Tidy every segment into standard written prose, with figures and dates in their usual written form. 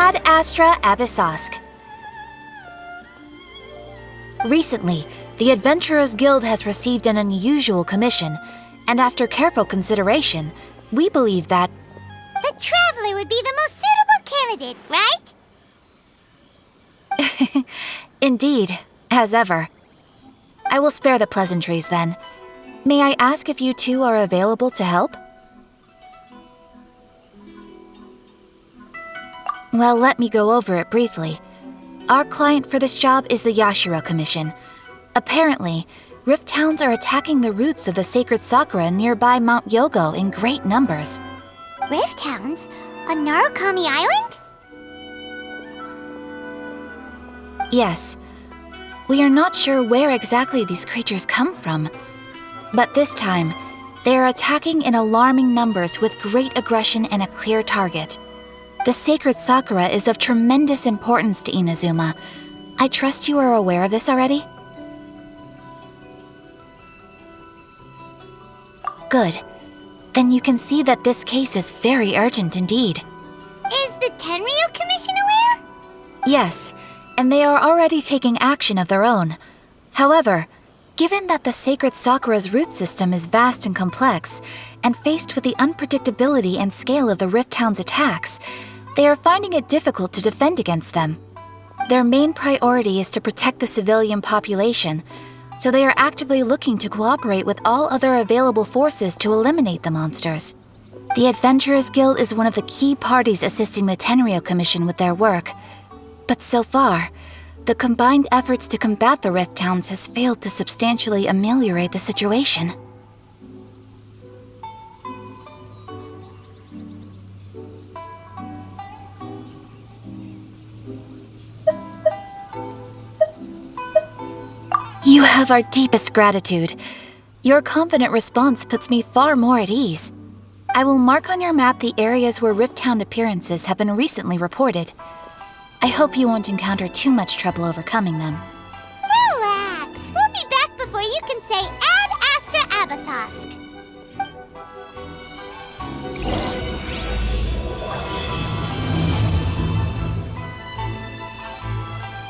Ad Astra Abyssosk. Recently, the Adventurers Guild has received an unusual commission, and after careful consideration, we believe that the Traveler would be the most suitable candidate, right? Indeed, as ever. I will spare the pleasantries then. May I ask if you two are available to help? Well, let me go over it briefly. Our client for this job is the Yashiro Commission. Apparently, Rift Hounds are attacking the roots of the sacred sakura nearby Mount Yogo in great numbers. Rift Hounds? On Narukami Island? Yes. We are not sure where exactly these creatures come from. But this time, they are attacking in alarming numbers with great aggression and a clear target. The sacred sakura is of tremendous importance to Inazuma. I trust you are aware of this already? Good. Then you can see that this case is very urgent indeed. Is the Tenryu Commission aware? Yes, and they are already taking action of their own. However, given that the sacred sakura's root system is vast and complex, and faced with the unpredictability and scale of the Rift Hound's attacks, they are finding it difficult to defend against them. Their main priority is to protect the civilian population, so they are actively looking to cooperate with all other available forces to eliminate the monsters. The Adventurers Guild is one of the key parties assisting the Tenryu Commission with their work. But so far, the combined efforts to combat the Rift Hounds has failed to substantially ameliorate the situation. You have our deepest gratitude. Your confident response puts me far more at ease. I will mark on your map the areas where Rift Hound appearances have been recently reported. I hope you won't encounter too much trouble overcoming them. Relax! We'll be back before you can say Ad Astra Abyssosk.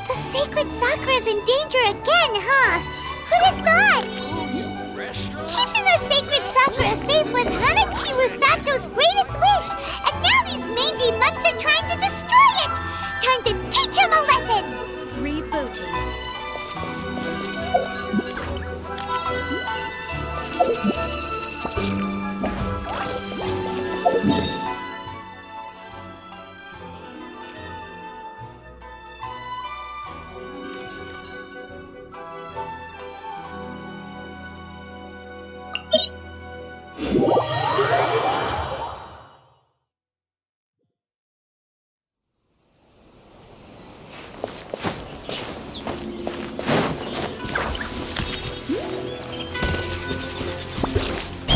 The sacred sakura's in danger again, huh? Who'd have thought? Keeping the sacred sakura safe was Hanachiru Sato's greatest wish, and now these mangy mutts are trying to destroy it! Time to teach him a lesson! Rebooting.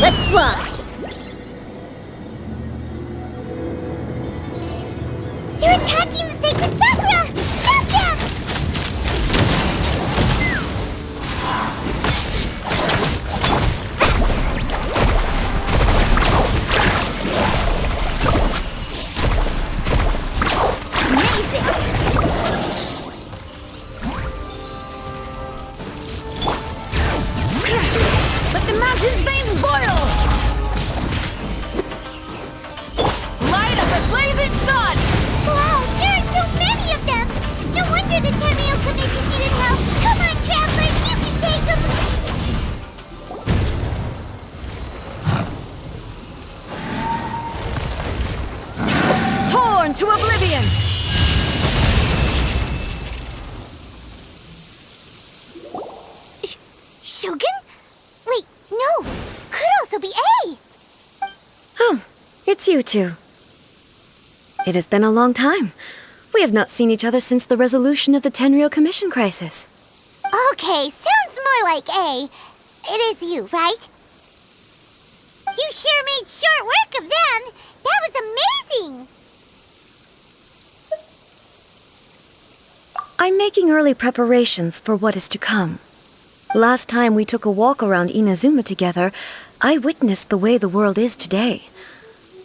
Let's fly! They're attacking the sacred sakura! Stop them! Amazing! Let the mountain's veins boil! Light up the blazing sun! Wow, there are so many of them! No wonder the Tenryu Commission needed help! Come on, Traveler, you can take them! Torn to oblivion! Shogun? Wait, no! Could also be A! Oh, it's you two. It has been a long time. We have not seen each other since the resolution of the Tenryu Commission crisis. Okay, sounds more like A. It is you, right? You sure made short work of them! That was amazing! I'm making early preparations for what is to come. Last time we took a walk around Inazuma together, I witnessed the way the world is today.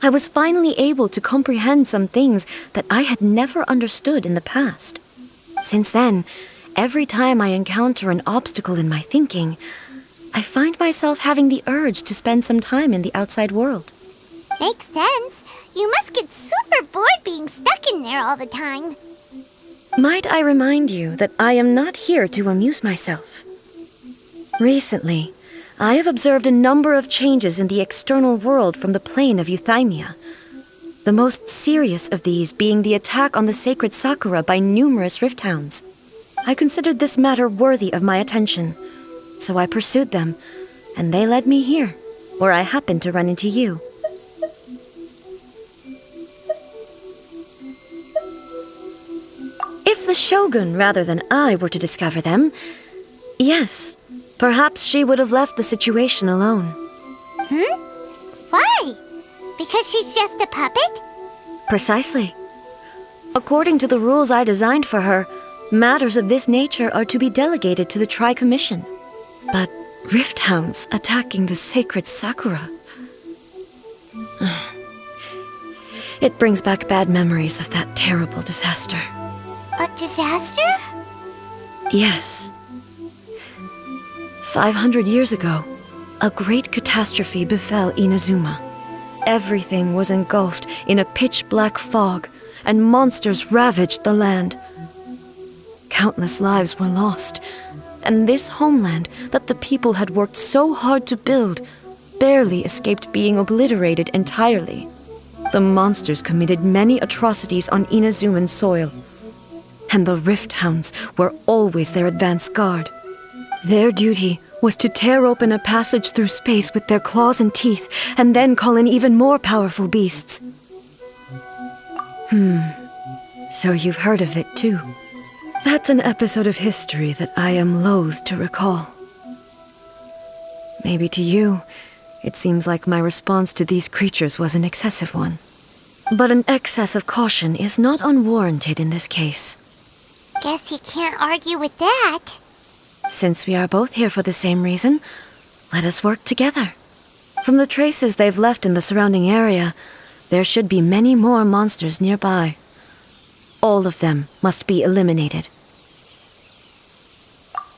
I was finally able to comprehend some things that I had never understood in the past. Since then, every time I encounter an obstacle in my thinking, I find myself having the urge to spend some time in the outside world. Makes sense. You must get super bored being stuck in there all the time. Might I remind you that I am not here to amuse myself? Recently, I have observed a number of changes in the external world from the plane of Euthymia. The most serious of these being the attack on the sacred Sakura by numerous rift hounds. I considered this matter worthy of my attention, so I pursued them, and they led me here, where I happened to run into you. If the Shogun rather than I were to discover them, yes, perhaps she would have left the situation alone. Why? Because she's just a puppet? Precisely. According to the rules I designed for her, matters of this nature are to be delegated to the Tri-Commission. But rift hounds attacking the sacred Sakura... It brings back bad memories of that terrible disaster. A disaster? Yes. 500 years ago, a great catastrophe befell Inazuma. Everything was engulfed in a pitch-black fog, and monsters ravaged the land. Countless lives were lost, and this homeland that the people had worked so hard to build barely escaped being obliterated entirely. The monsters committed many atrocities on Inazuman soil, and the rift hounds were always their advance guard. Their duty was to tear open a passage through space with their claws and teeth, and then call in even more powerful beasts. So you've heard of it too. That's an episode of history that I am loath to recall. Maybe to you, it seems like my response to these creatures was an excessive one. But an excess of caution is not unwarranted in this case. Guess you can't argue with that. Since we are both here for the same reason, let us work together. From the traces they've left in the surrounding area, there should be many more monsters nearby. All of them must be eliminated.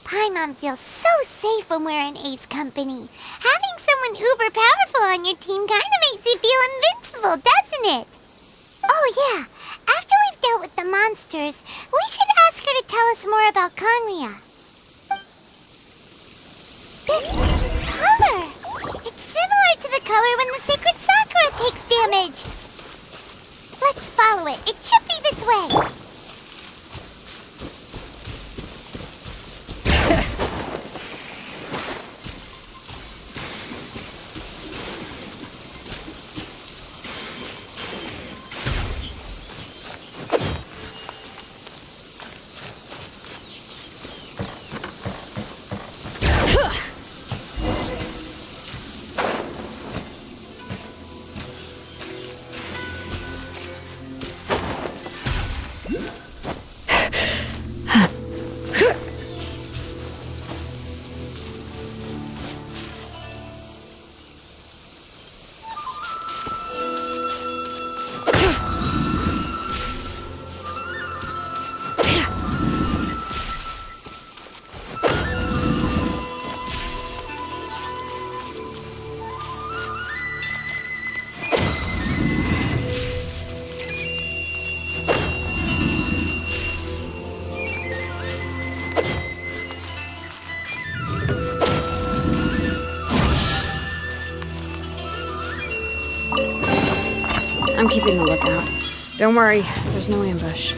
Paimon feels so safe when we're in Ace Company. Having someone uber powerful on your team kinda makes you feel invincible, doesn't it? Oh yeah, after we've dealt with the monsters, we should ask her to tell us more about Conria. This color! It's similar to the color when the sacred Sakura takes damage. Let's follow it. It should be this way. I'm keeping a lookout. Don't worry, there's no ambush.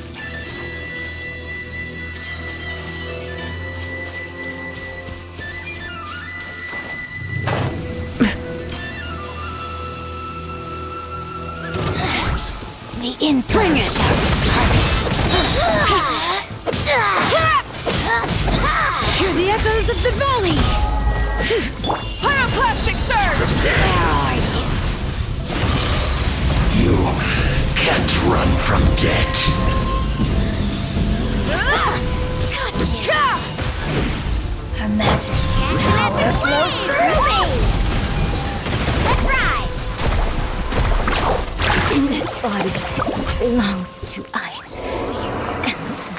The insult it! Hear the echoes of the valley! Pyroclastic surge! Where are you? You can't run from death. Gotcha! Her Majesty's power flows through me! Let's ride! This body belongs to ice and snow.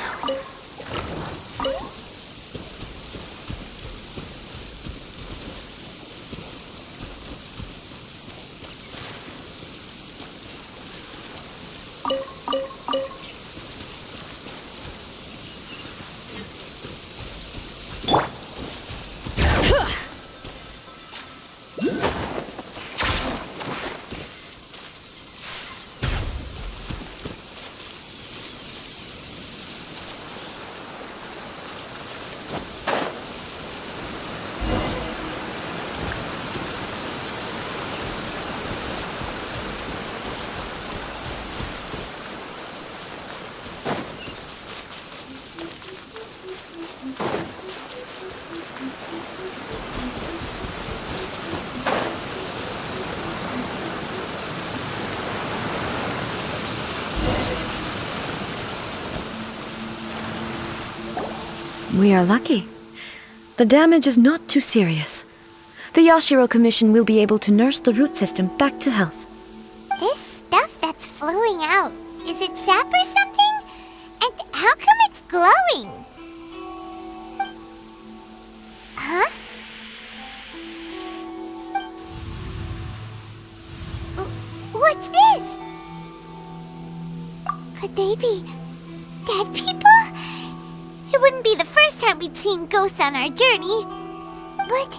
We are lucky. The damage is not too serious. The Yashiro Commission will be able to nurse the root system back to health. This stuff that's flowing out, is it sap or something? And how come it's glowing? Huh? What's this? Could they be dead people? It wouldn't be the first time we'd seen ghosts on our journey. But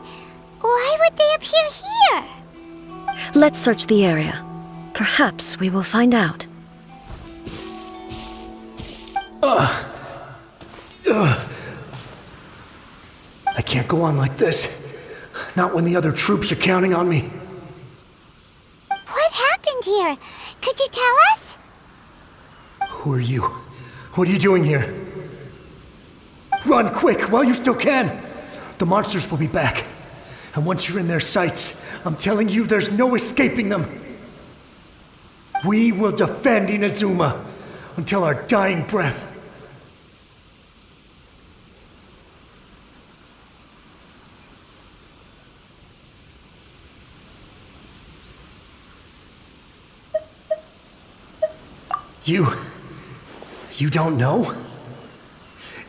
why would they appear here? Let's search the area. Perhaps we will find out. I can't go on like this. Not when the other troops are counting on me. What happened here? Could you tell us? Who are you? What are you doing here? Run quick while you still can! The monsters will be back. And once you're in their sights, I'm telling you there's no escaping them. We will defend Inazuma until our dying breath. You don't know?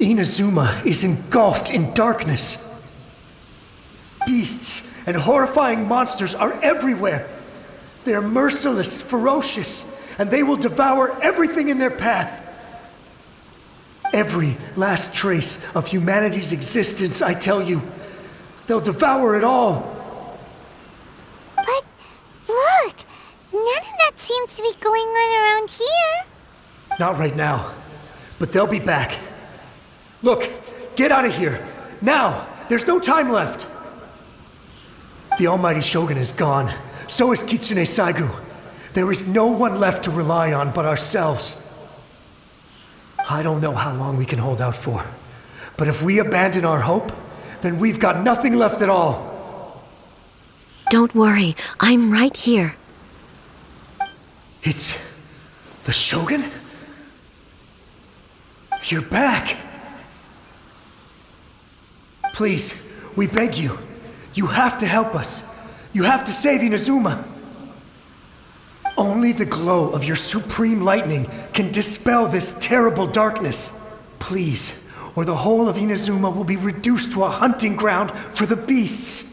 Inazuma is engulfed in darkness. Beasts and horrifying monsters are everywhere. They are merciless, ferocious, and they will devour everything in their path. Every last trace of humanity's existence, I tell you. They'll devour it all. But look, none of that seems to be going on around here. Not right now, but they'll be back. Look, get out of here. Now! There's no time left! The Almighty Shogun is gone. So is Kitsune Saigu. There is no one left to rely on but ourselves. I don't know how long we can hold out for. But if we abandon our hope, then we've got nothing left at all. Don't worry, I'm right here. It's the Shogun? You're back! Please, we beg you. You have to help us. You have to save Inazuma. Only the glow of your supreme lightning can dispel this terrible darkness. Please, or the whole of Inazuma will be reduced to a hunting ground for the beasts.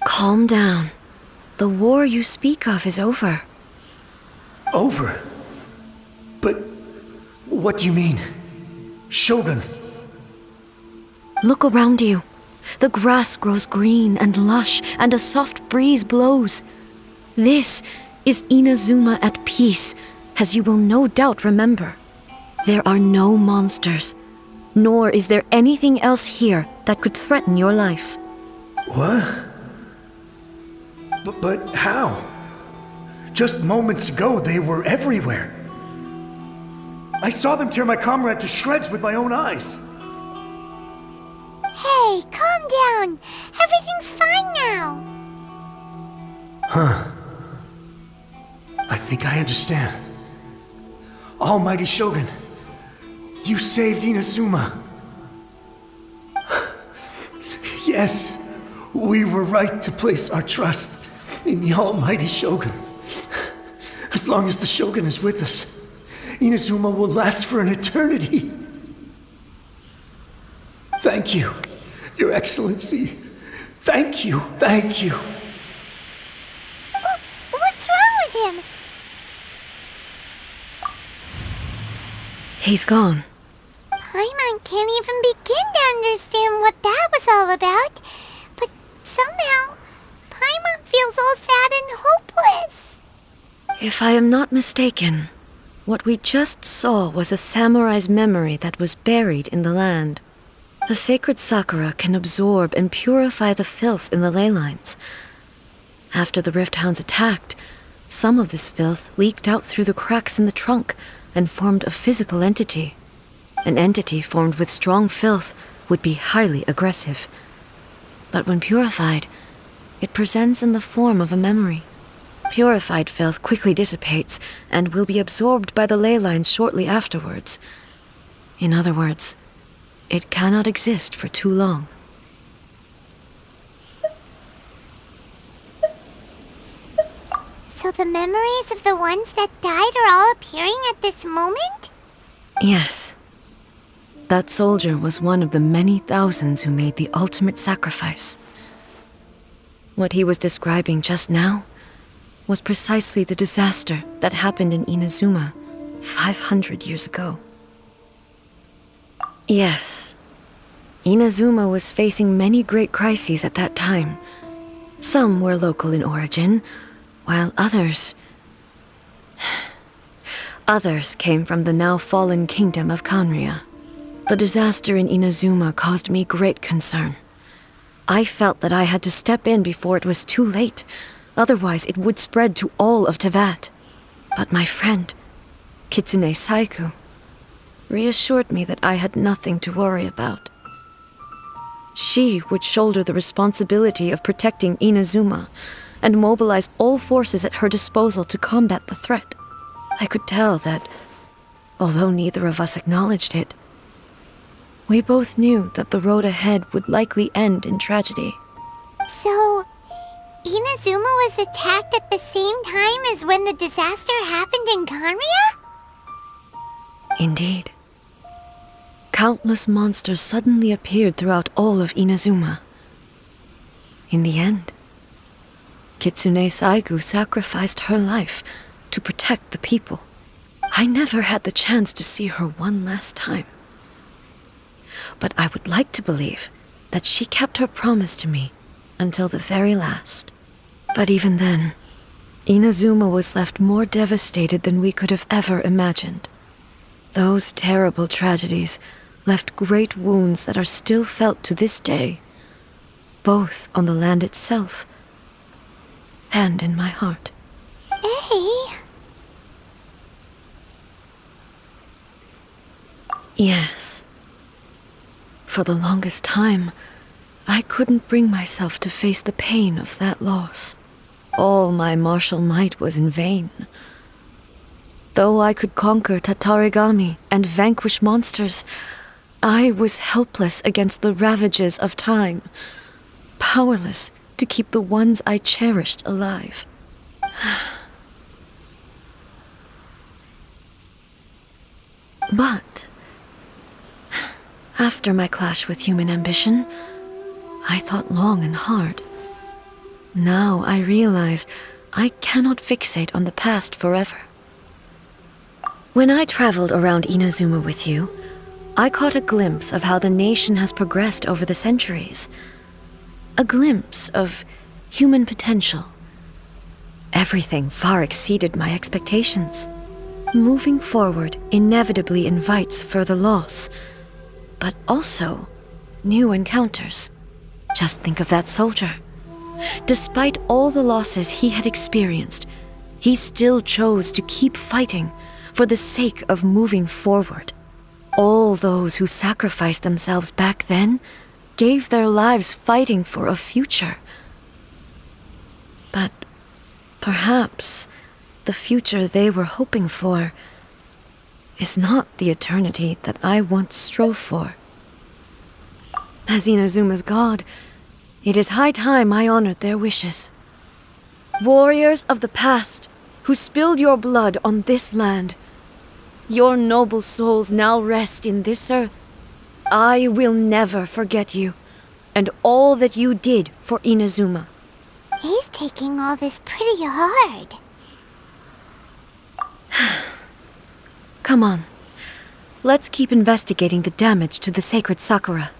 Calm down. The war you speak of is over. Over? But what do you mean? Shogun? Look around you. The grass grows green and lush, and a soft breeze blows. This is Inazuma at peace, as you will no doubt remember. There are no monsters, nor is there anything else here that could threaten your life. What? But how? Just moments ago, they were everywhere. I saw them tear my comrade to shreds with my own eyes. Hey, calm down. Everything's fine now. Huh. I think I understand. Almighty Shogun, you saved Inazuma. Yes, we were right to place our trust in the Almighty Shogun. As long as the Shogun is with us, Inazuma will last for an eternity. Thank you, Your Excellency. Thank you, thank you. What's wrong with him? He's gone. Paimon can't even begin to understand what that was all about. But somehow, Paimon feels all sad and hopeless. If I am not mistaken, what we just saw was a samurai's memory that was buried in the land. The sacred sakura can absorb and purify the filth in the ley lines. After the Rift Hounds attacked, some of this filth leaked out through the cracks in the trunk and formed a physical entity. An entity formed with strong filth would be highly aggressive. But when purified, it presents in the form of a memory. Purified filth quickly dissipates and will be absorbed by the ley lines shortly afterwards. In other words, it cannot exist for too long. So the memories of the ones that died are all appearing at this moment? Yes. That soldier was one of the many thousands who made the ultimate sacrifice. What he was describing just now was precisely the disaster that happened in Inazuma 500 years ago. Yes, Inazuma was facing many great crises at that time. Some were local in origin, while others came from the now fallen kingdom of Kanria. The disaster in Inazuma caused me great concern. I felt that I had to step in before it was too late, otherwise it would spread to all of Teyvat. But my friend, Kitsune Saiku, reassured me that I had nothing to worry about. She would shoulder the responsibility of protecting Inazuma and mobilize all forces at her disposal to combat the threat. I could tell that, although neither of us acknowledged it, we both knew that the road ahead would likely end in tragedy. So, Inazuma was attacked at the same time as when the disaster happened in Kanria? Indeed. Countless monsters suddenly appeared throughout all of Inazuma. In the end, Kitsune Saigu sacrificed her life to protect the people. I never had the chance to see her one last time. But I would like to believe that she kept her promise to me until the very last. But even then, Inazuma was left more devastated than we could have ever imagined. Those terrible tragedies left great wounds that are still felt to this day, both on the land itself and in my heart. Hey. Yes. For the longest time, I couldn't bring myself to face the pain of that loss. All my martial might was in vain. Though I could conquer Tatarigami and vanquish monsters, I was helpless against the ravages of time, powerless to keep the ones I cherished alive. But after my clash with human ambition, I thought long and hard. Now I realize I cannot fixate on the past forever. When I traveled around Inazuma with you, I caught a glimpse of how the nation has progressed over the centuries. A glimpse of human potential. Everything far exceeded my expectations. Moving forward inevitably invites further loss, but also new encounters. Just think of that soldier. Despite all the losses he had experienced, he still chose to keep fighting for the sake of moving forward. All those who sacrificed themselves back then gave their lives fighting for a future. But perhaps the future they were hoping for is not the eternity that I once strove for. As Inazuma's god, it is high time I honored their wishes. Warriors of the past, who spilled your blood on this land. Your noble souls now rest in this earth. I will never forget you, and all that you did for Inazuma. He's taking all this pretty hard. Come on. Let's keep investigating the damage to the sacred Sakura.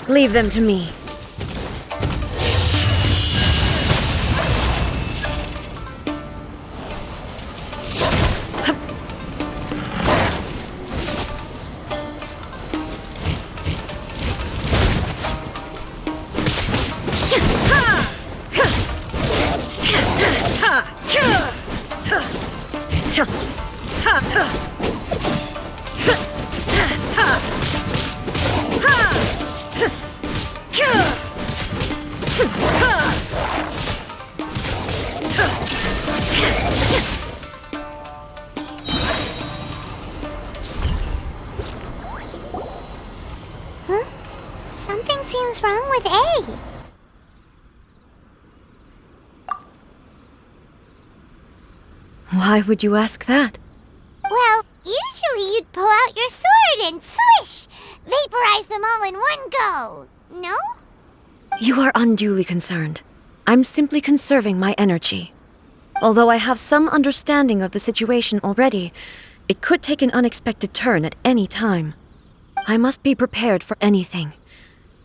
Leave them to me. Something seems wrong with A. Why would you ask that? Well, usually you'd pull out your sword and swish! Vaporize them all in one go! No? You are unduly concerned. I'm simply conserving my energy. Although I have some understanding of the situation already, it could take an unexpected turn at any time. I must be prepared for anything.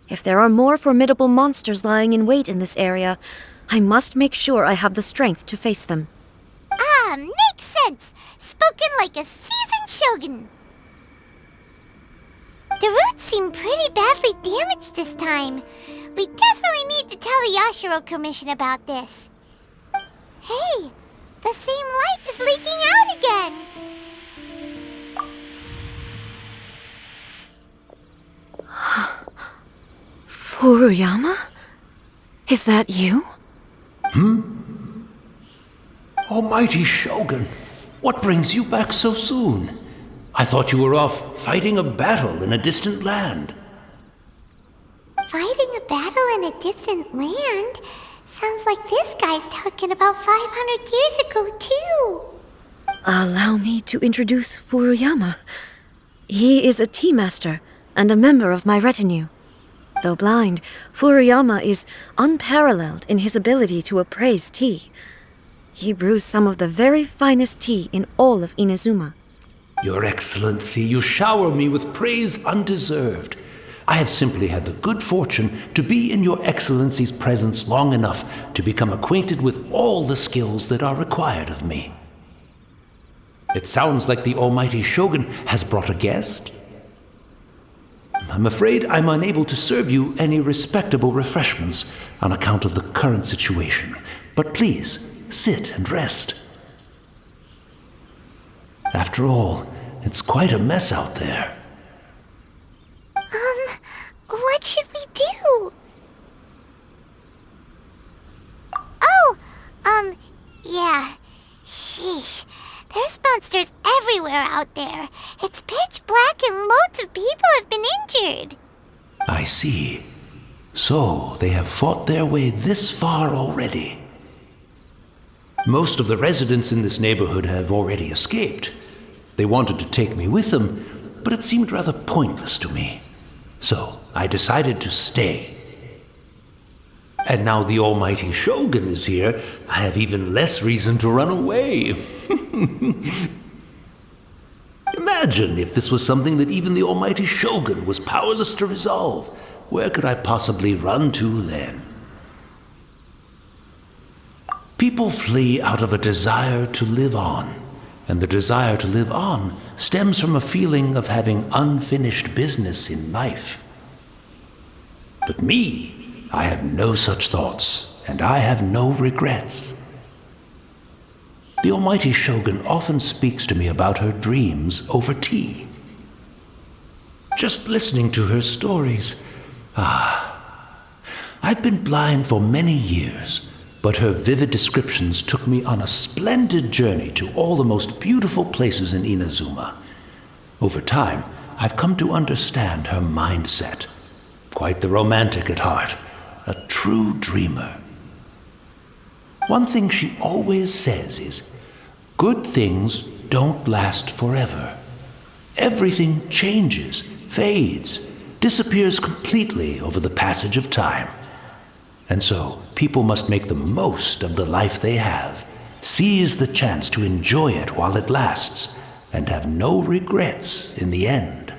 If there are more formidable monsters lying in wait in this area, I must make sure I have the strength to face them. Ah, makes sense! Spoken like a seasoned shogun! The roots seem pretty badly damaged this time. We definitely need to tell the Yashiro Commission about this. Hey, the same light is leaking out again! Furuyama? Is that you? Almighty Shogun, what brings you back so soon? I thought you were off fighting a battle in a distant land. Fighting a battle in a distant land? Sounds like this guy's talking about 500 years ago, too. Allow me to introduce Furuyama. He is a tea master and a member of my retinue. Though blind, Furuyama is unparalleled in his ability to appraise tea. He brews some of the very finest tea in all of Inazuma. Your Excellency, you shower me with praise undeserved. I have simply had the good fortune to be in Your Excellency's presence long enough to become acquainted with all the skills that are required of me. It sounds like the Almighty Shogun has brought a guest. I'm afraid I'm unable to serve you any respectable refreshments on account of the current situation. But please, sit and rest. After all, it's quite a mess out there. What should we do? Oh, yeah. Sheesh. There's monsters everywhere out there. It's pitch black and loads of people have been injured. I see. So, they have fought their way this far already. Most of the residents in this neighborhood have already escaped. They wanted to take me with them, but it seemed rather pointless to me. So, I decided to stay. And now the Almighty Shogun is here, I have even less reason to run away. imagine if this was something that even the almighty Shogun was powerless to resolve. Where could I possibly run to then? People flee out of a desire to live on, and the desire to live on stems from a feeling of having unfinished business in life. But me, I have no such thoughts, and I have no regrets. The almighty Shogun often speaks to me about her dreams over tea. Just listening to her stories, I've been blind for many years, but her vivid descriptions took me on a splendid journey to all the most beautiful places in Inazuma. Over time, I've come to understand her mindset. Quite the romantic at heart, a true dreamer. One thing she always says is, good things don't last forever. Everything changes, fades, disappears completely over the passage of time. And so, people must make the most of the life they have, seize the chance to enjoy it while it lasts, and have no regrets in the end.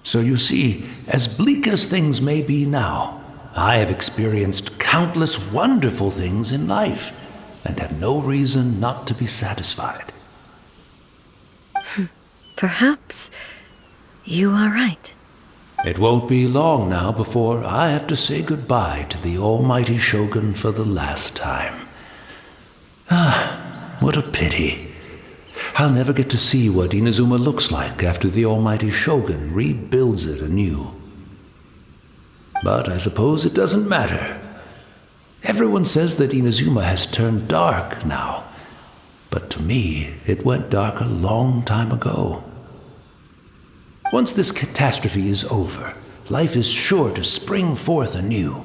So you see, as bleak as things may be now, I have experienced countless wonderful things in life, and have no reason not to be satisfied. Perhaps you are right. It won't be long now before I have to say goodbye to the almighty Shogun for the last time. What a pity. I'll never get to see what Inazuma looks like after the almighty Shogun rebuilds it anew. But I suppose it doesn't matter. Everyone says that Inazuma has turned dark now, but to me, it went dark a long time ago. Once this catastrophe is over, life is sure to spring forth anew.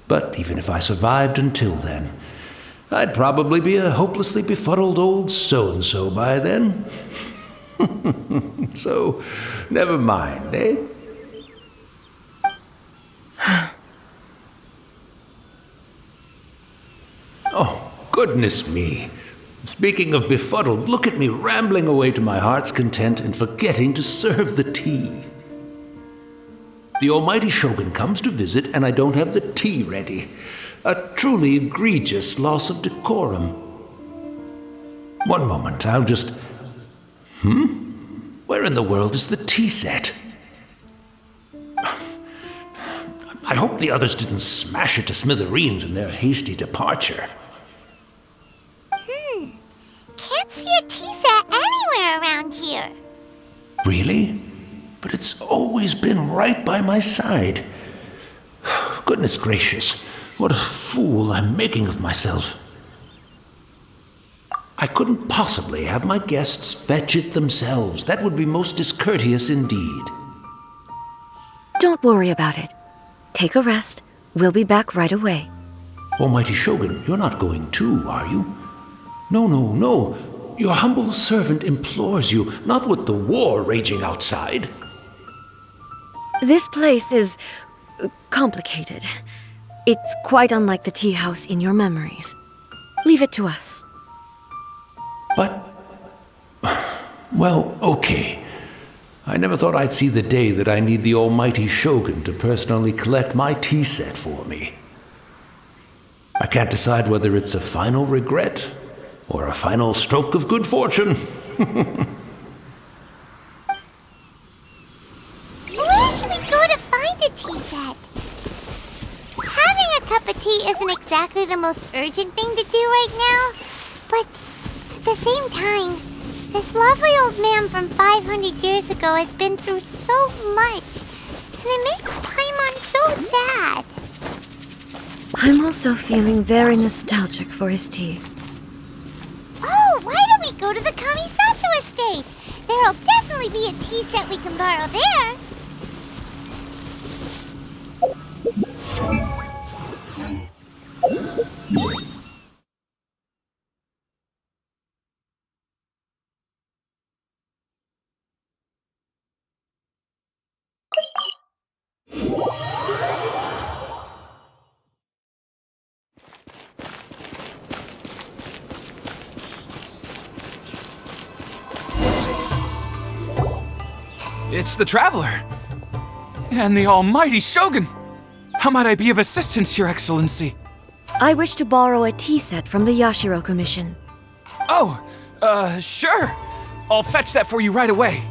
But even if I survived until then, I'd probably be a hopelessly befuddled old so-and-so by then. So, never mind, eh? Oh, goodness me. Speaking of befuddled, look at me rambling away to my heart's content and forgetting to serve the tea. The almighty Shogun comes to visit and I don't have the tea ready. A truly egregious loss of decorum. One moment, I'll just... Where in the world is the tea set? I hope the others didn't smash it to smithereens in their hasty departure. Can't see a tea set anywhere around here. Really? But it's always been right by my side. Goodness gracious, what a fool I'm making of myself. I couldn't possibly have my guests fetch it themselves. That would be most discourteous indeed. Don't worry about it. Take a rest. We'll be back right away. Almighty Shogun, you're not going too, are you? No. Your humble servant implores you, not with the war raging outside. This place is complicated. It's quite unlike the tea house in your memories. Leave it to us. But... well, okay. I never thought I'd see the day that I need the almighty Shogun to personally collect my tea set for me. I can't decide whether it's a final regret or a final stroke of good fortune. Where should we go to find a tea set? Having a cup of tea isn't exactly the most urgent thing to do right now, but at the same time, this lovely old man from 500 years ago has been through so much, and it makes Paimon so sad. I'm also feeling very nostalgic for his tea. Oh, why don't we go to the Kamisato estate? There'll definitely be a tea set we can borrow there. It's the Traveler. And the almighty Shogun. How might I be of assistance, Your Excellency? I wish to borrow a tea set from the Yashiro Commission. Oh, sure. I'll fetch that for you right away.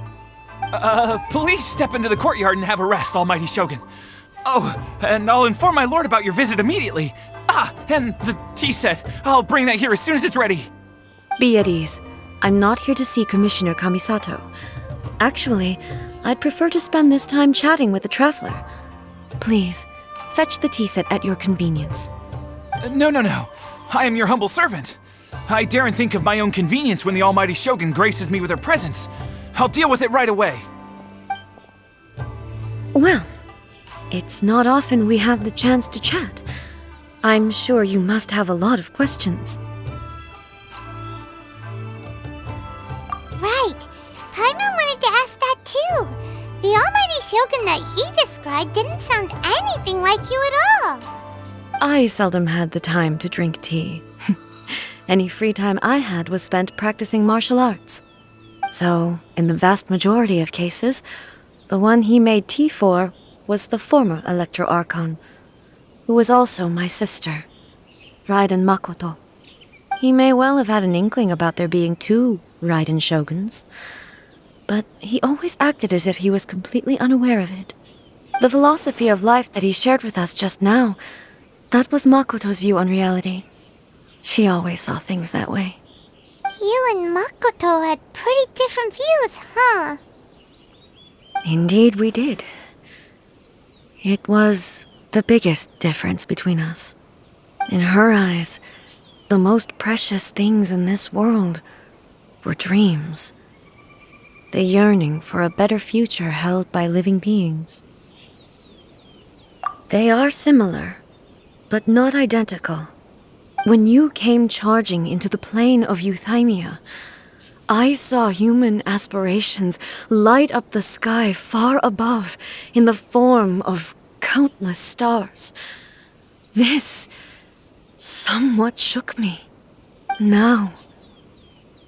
Please step into the courtyard and have a rest, almighty Shogun. Oh, and I'll inform my lord about your visit immediately. Ah, and the tea set. I'll bring that here as soon as it's ready. Be at ease. I'm not here to see Commissioner Kamisato. Actually, I'd prefer to spend this time chatting with the Traveler. Please, fetch the tea set at your convenience. No. I am your humble servant. I daren't think of my own convenience when the almighty Shogun graces me with her presence. I'll deal with it right away. Well, it's not often we have the chance to chat. I'm sure you must have a lot of questions. Right. Paimon wanted to ask that too. The almighty Shogun that he described didn't sound anything like you at all. I seldom had the time to drink tea. Any free time I had was spent practicing martial arts. So, in the vast majority of cases, the one he made tea for was the former Electro Archon, who was also my sister, Raiden Makoto. He may well have had an inkling about there being two Raiden Shoguns, but he always acted as if he was completely unaware of it. The philosophy of life that he shared with us just now, that was Makoto's view on reality. She always saw things that way. You and Makoto had pretty different views, huh? Indeed we did. It was the biggest difference between us. In her eyes, the most precious things in this world were dreams. The yearning for a better future held by living beings. They are similar, but not identical. When you came charging into the plane of Euthymia, I saw human aspirations light up the sky far above in the form of countless stars. This somewhat shook me. Now,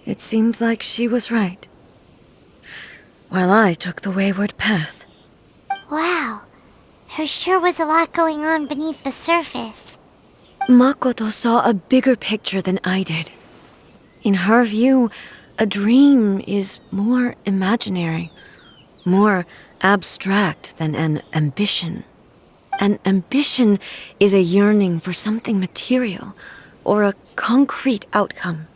it seems like she was right, while I took the wayward path. Wow. There sure was a lot going on beneath the surface. Makoto saw a bigger picture than I did. In her view, a dream is more imaginary, more abstract than an ambition. An ambition is a yearning for something material or a concrete outcome.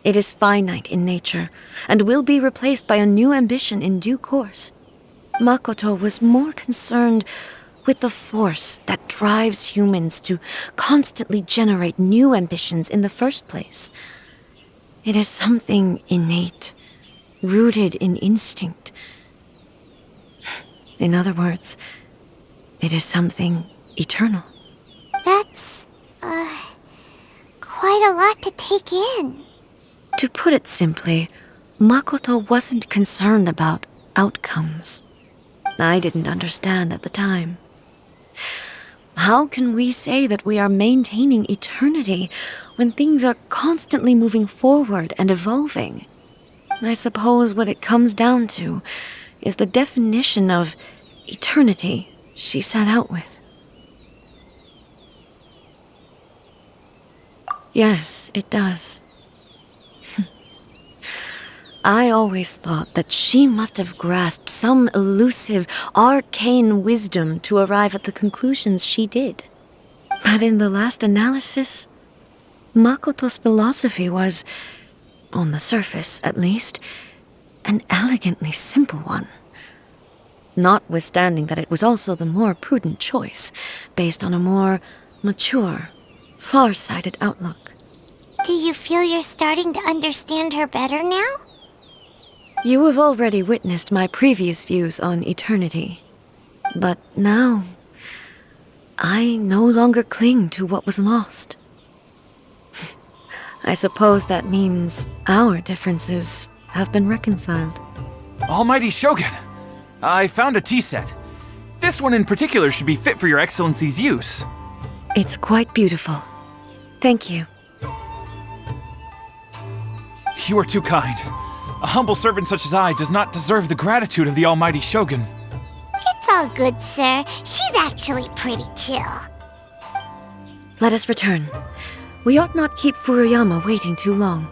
It is finite in nature and will be replaced by a new ambition in due course. Makoto was more concerned with the force that drives humans to constantly generate new ambitions in the first place. It is something innate, rooted in instinct. In other words, it is something eternal. That's, quite a lot to take in. To put it simply, Makoto wasn't concerned about outcomes. I didn't understand at the time. How can we say that we are maintaining eternity when things are constantly moving forward and evolving? I suppose what it comes down to is the definition of eternity she set out with. Yes, it does. I always thought that she must have grasped some elusive, arcane wisdom to arrive at the conclusions she did. But in the last analysis, Makoto's philosophy was, on the surface at least, an elegantly simple one. Notwithstanding that it was also the more prudent choice, based on a more mature, far-sighted outlook. Do you feel you're starting to understand her better now? You have already witnessed my previous views on eternity. But now, I no longer cling to what was lost. I suppose that means our differences have been reconciled. Almighty Shogun, I found a tea set. This one in particular should be fit for your Excellency's use. It's quite beautiful. Thank you. You are too kind. A humble servant such as I does not deserve the gratitude of the almighty Shogun. It's all good, sir. She's actually pretty chill. Let us return. We ought not keep Furuyama waiting too long.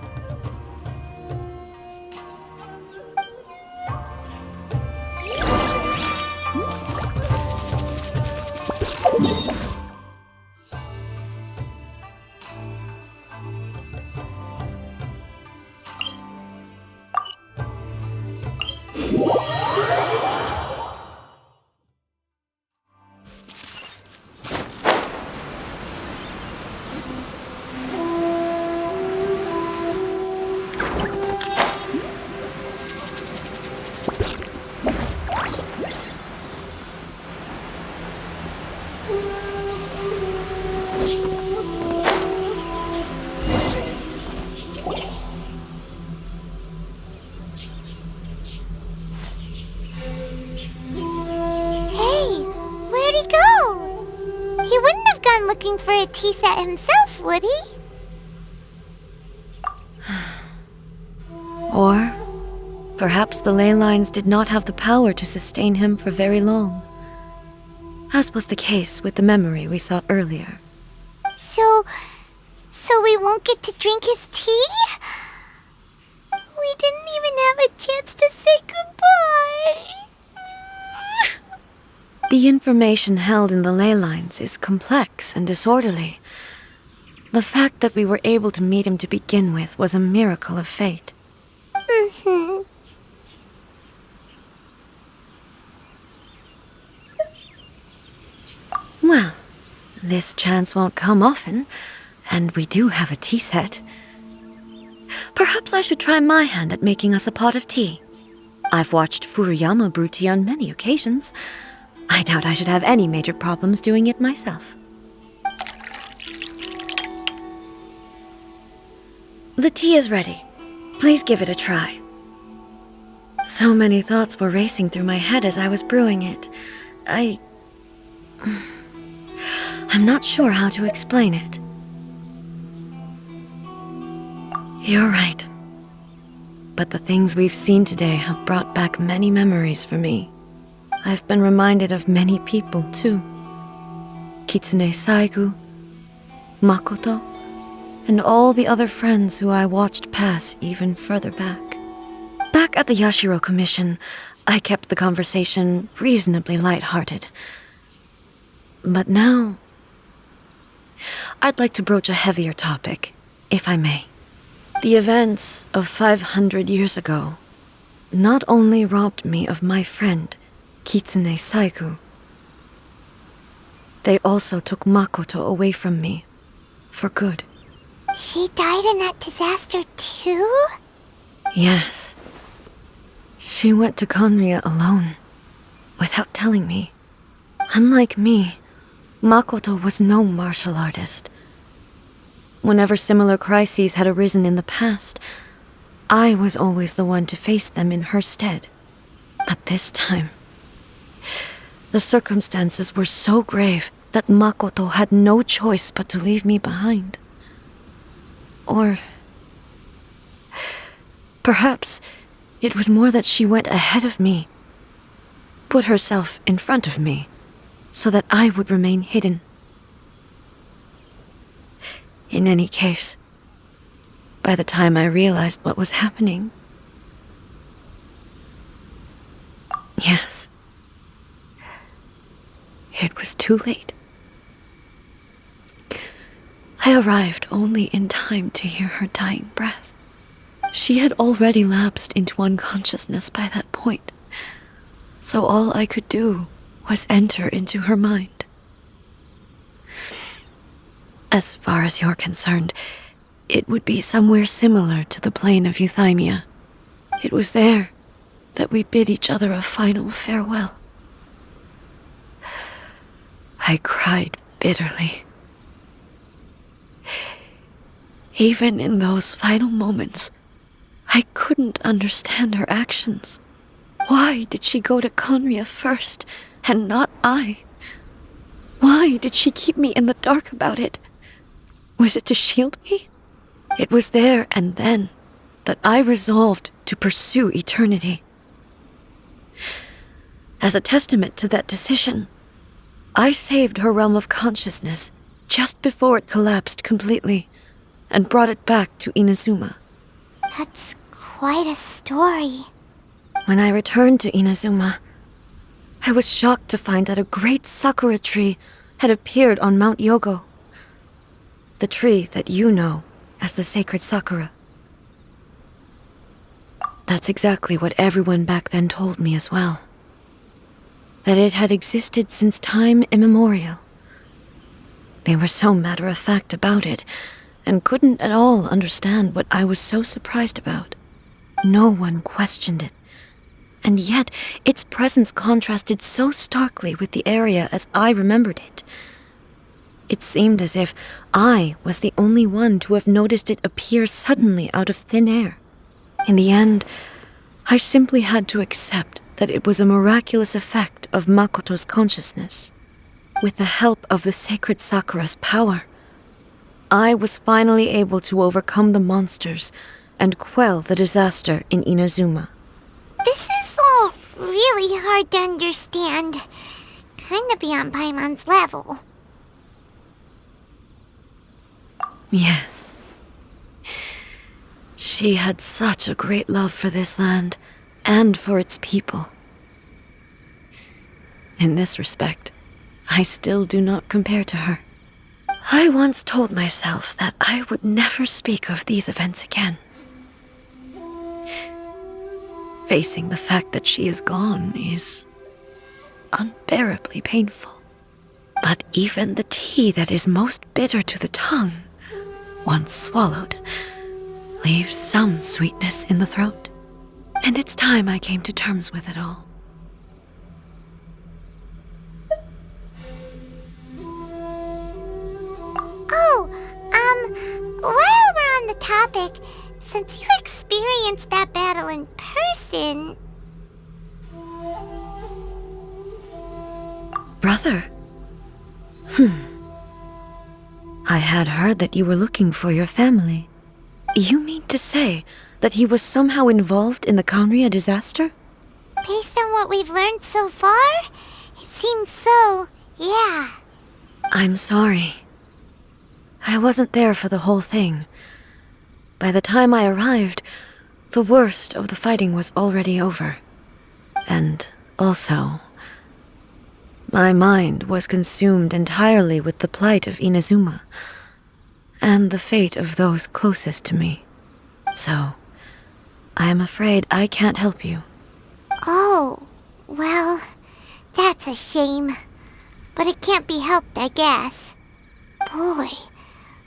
Hey, where'd he go? He wouldn't have gone looking for a tea set himself, would he? Or perhaps the ley lines did not have the power to sustain him for very long, as was the case with the memory we saw earlier. So we won't get to drink his tea? We didn't even have a chance to say goodbye. The information held in the ley lines is complex and disorderly. The fact that we were able to meet him to begin with was a miracle of fate. Mm-hmm. Well, this chance won't come often, and we do have a tea set. Perhaps I should try my hand at making us a pot of tea. I've watched Furuyama brew tea on many occasions. I doubt I should have any major problems doing it myself. The tea is ready. Please give it a try. So many thoughts were racing through my head as I was brewing it. I'm not sure how to explain it. You're right. But the things we've seen today have brought back many memories for me. I've been reminded of many people, too. Kitsune Saigu, Makoto, and all the other friends who I watched pass even further back. Back at the Yashiro Commission, I kept the conversation reasonably lighthearted. But now, I'd like to broach a heavier topic, if I may. The events of 500 years ago not only robbed me of my friend, Kitsune Saigu, they also took Makoto away from me, for good. She died in that disaster too? Yes. She went to Conria alone, without telling me. Unlike me, Makoto was no martial artist. Whenever similar crises had arisen in the past, I was always the one to face them in her stead. But this time, the circumstances were so grave that Makoto had no choice but to leave me behind. Or perhaps it was more that she went ahead of me, put herself in front of me, so that I would remain hidden. In any case, by the time I realized what was happening, yes, it was too late. I arrived only in time to hear her dying breath. She had already lapsed into unconsciousness by that point, so all I could do was enter into her mind. As far as you're concerned, it would be somewhere similar to the plain of Euthymia. It was there that we bid each other a final farewell. I cried bitterly. Even in those final moments, I couldn't understand her actions. Why did she go to Conria first, and not I? Why did she keep me in the dark about it? Was it to shield me? It was there and then that I resolved to pursue eternity. As a testament to that decision, I saved her realm of consciousness just before it collapsed completely and brought it back to Inazuma. That's quite a story. When I returned to Inazuma, I was shocked to find that a great sakura tree had appeared on Mount Yogo, the tree that you know as the sacred sakura. That's exactly what everyone back then told me as well. That it had existed since time immemorial. They were so matter-of-fact about it, and couldn't at all understand what I was so surprised about. No one questioned it, and yet its presence contrasted so starkly with the area as I remembered it. It seemed as if I was the only one to have noticed it appear suddenly out of thin air. In the end, I simply had to accept that it was a miraculous effect of Makoto's consciousness. With the help of the sacred Sakura's power, I was finally able to overcome the monsters and quell the disaster in Inazuma. This is all really hard to understand. Kinda beyond Paimon's level. Yes. She had such a great love for this land and for its people. In this respect, I still do not compare to her. I once told myself that I would never speak of these events again. Facing the fact that she is gone is unbearably painful. But even the tea that is most bitter to the tongue, once swallowed, leaves some sweetness in the throat. And it's time I came to terms with it all. While we're on the topic, since you experienced that battle in person... Brother? I had heard that you were looking for your family. You mean to say that he was somehow involved in the Kanria disaster? Based on what we've learned so far, it seems so, yeah. I'm sorry. I wasn't there for the whole thing. By the time I arrived, the worst of the fighting was already over. And also, my mind was consumed entirely with the plight of Inazuma and the fate of those closest to me. So, I am afraid I can't help you. Oh, well, that's a shame. But it can't be helped, I guess. Boy,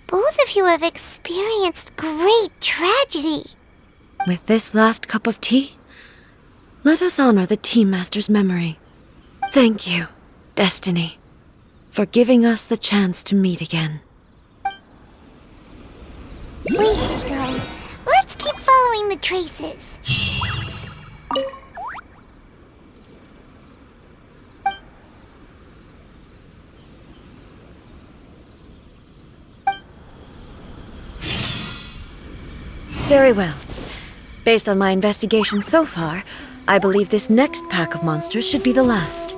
both of you have experienced great tragedy. With this last cup of tea, let us honor the Tea Master's memory. Thank you, Destiny, for giving us the chance to meet again. We should go. Let's keep following the traces. Very well. Based on my investigation so far, I believe this next pack of monsters should be the last.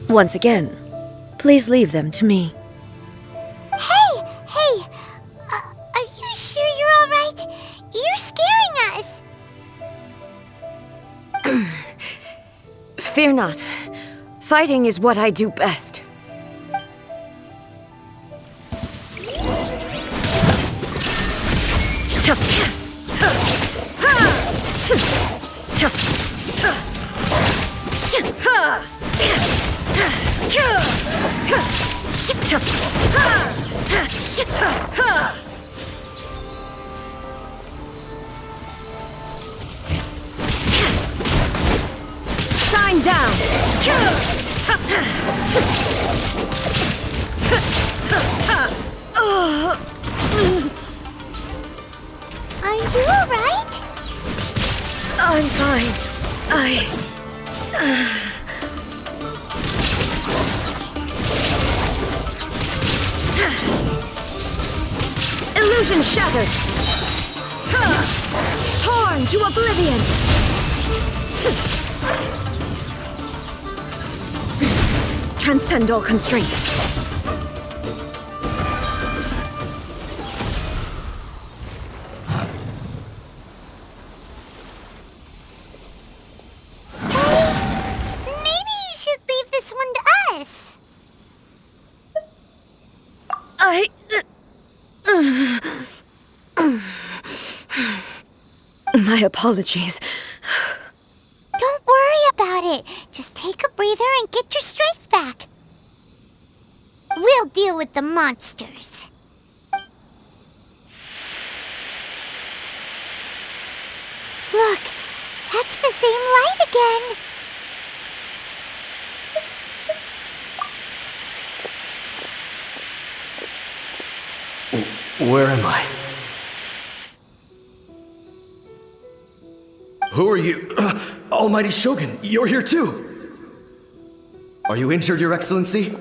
Once again, please leave them to me. Hey! Are you sure you're all right? You're scaring us! Fear not. Fighting is what I do best. Shine down! Are you all right? I'm fine. Illusion shattered! Torn to oblivion! Transcend all constraints. Maybe you should leave this one to us. My apologies. Don't worry about it. Just take a breather and get your strength back. We'll deal with the monsters. Look, that's the same light again. Where am I? Who are you? Almighty Shogun, you're here too! Are you injured, Your Excellency?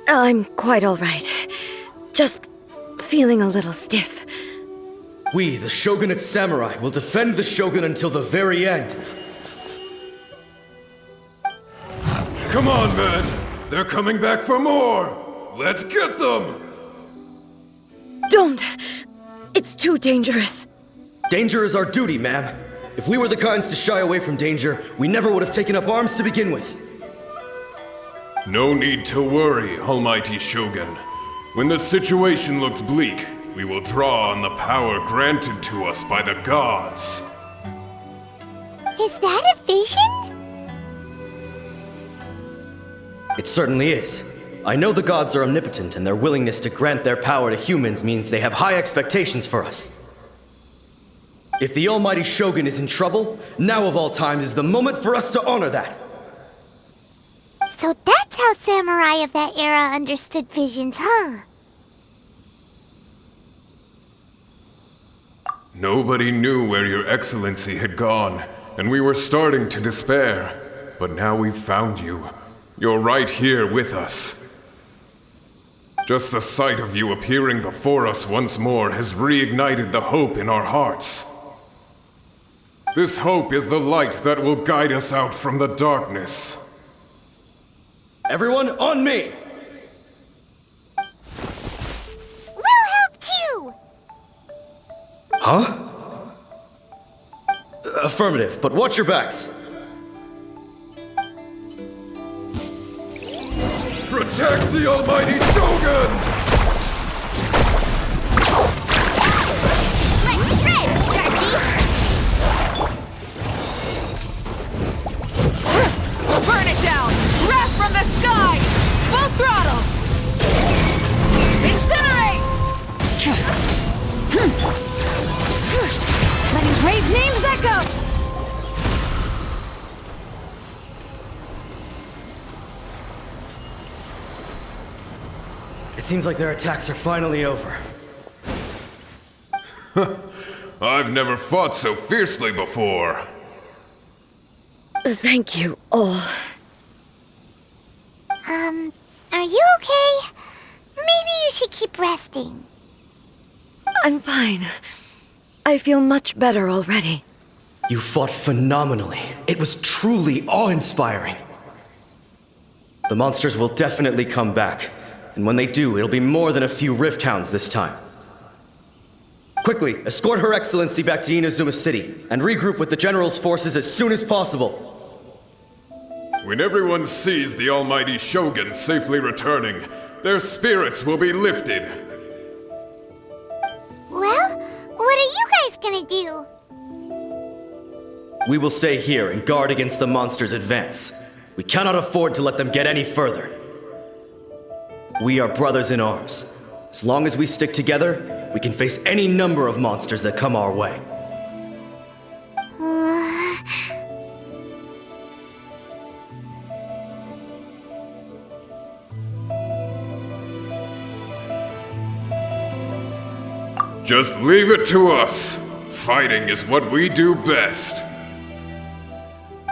I'm quite all right. Just feeling a little stiff. We, the Shogunate Samurai, will defend the Shogun until the very end. Come on, men! They're coming back for more! Let's get them! Don't! It's too dangerous. Danger is our duty, ma'am. If we were the kinds to shy away from danger, we never would have taken up arms to begin with. No need to worry, Almighty Shogun. When the situation looks bleak, we will draw on the power granted to us by the gods. Is that a vision? It certainly is. I know the gods are omnipotent, and their willingness to grant their power to humans means they have high expectations for us. If the Almighty Shogun is in trouble, now of all times is the moment for us to honor that. So that's how samurai of that era understood visions, huh? Nobody knew where Your Excellency had gone, and we were starting to despair. But now we've found you. You're right here with us. Just the sight of you appearing before us once more has reignited the hope in our hearts. This hope is the light that will guide us out from the darkness. Everyone, on me! We'll help too! Huh? Affirmative, but watch your backs. Protect the Almighty Shogun! Let's shred, Starkey! Burn it down! Wrath from the sky! Full throttle! Incinerate! Letting brave names echo! It seems like their attacks are finally over. I've never fought so fiercely before. Thank you all. Are you okay? Maybe you should keep resting. I'm fine. I feel much better already. You fought phenomenally. It was truly awe-inspiring. The monsters will definitely come back, and when they do, it'll be more than a few Rift Hounds this time. Quickly, escort Her Excellency back to Inazuma City, and regroup with the General's forces as soon as possible. When everyone sees the almighty Shogun safely returning, their spirits will be lifted. Well, what are you guys gonna do? We will stay here and guard against the monsters' advance. We cannot afford to let them get any further. We are brothers in arms. As long as we stick together, we can face any number of monsters that come our way. Just leave it to us. Fighting is what we do best.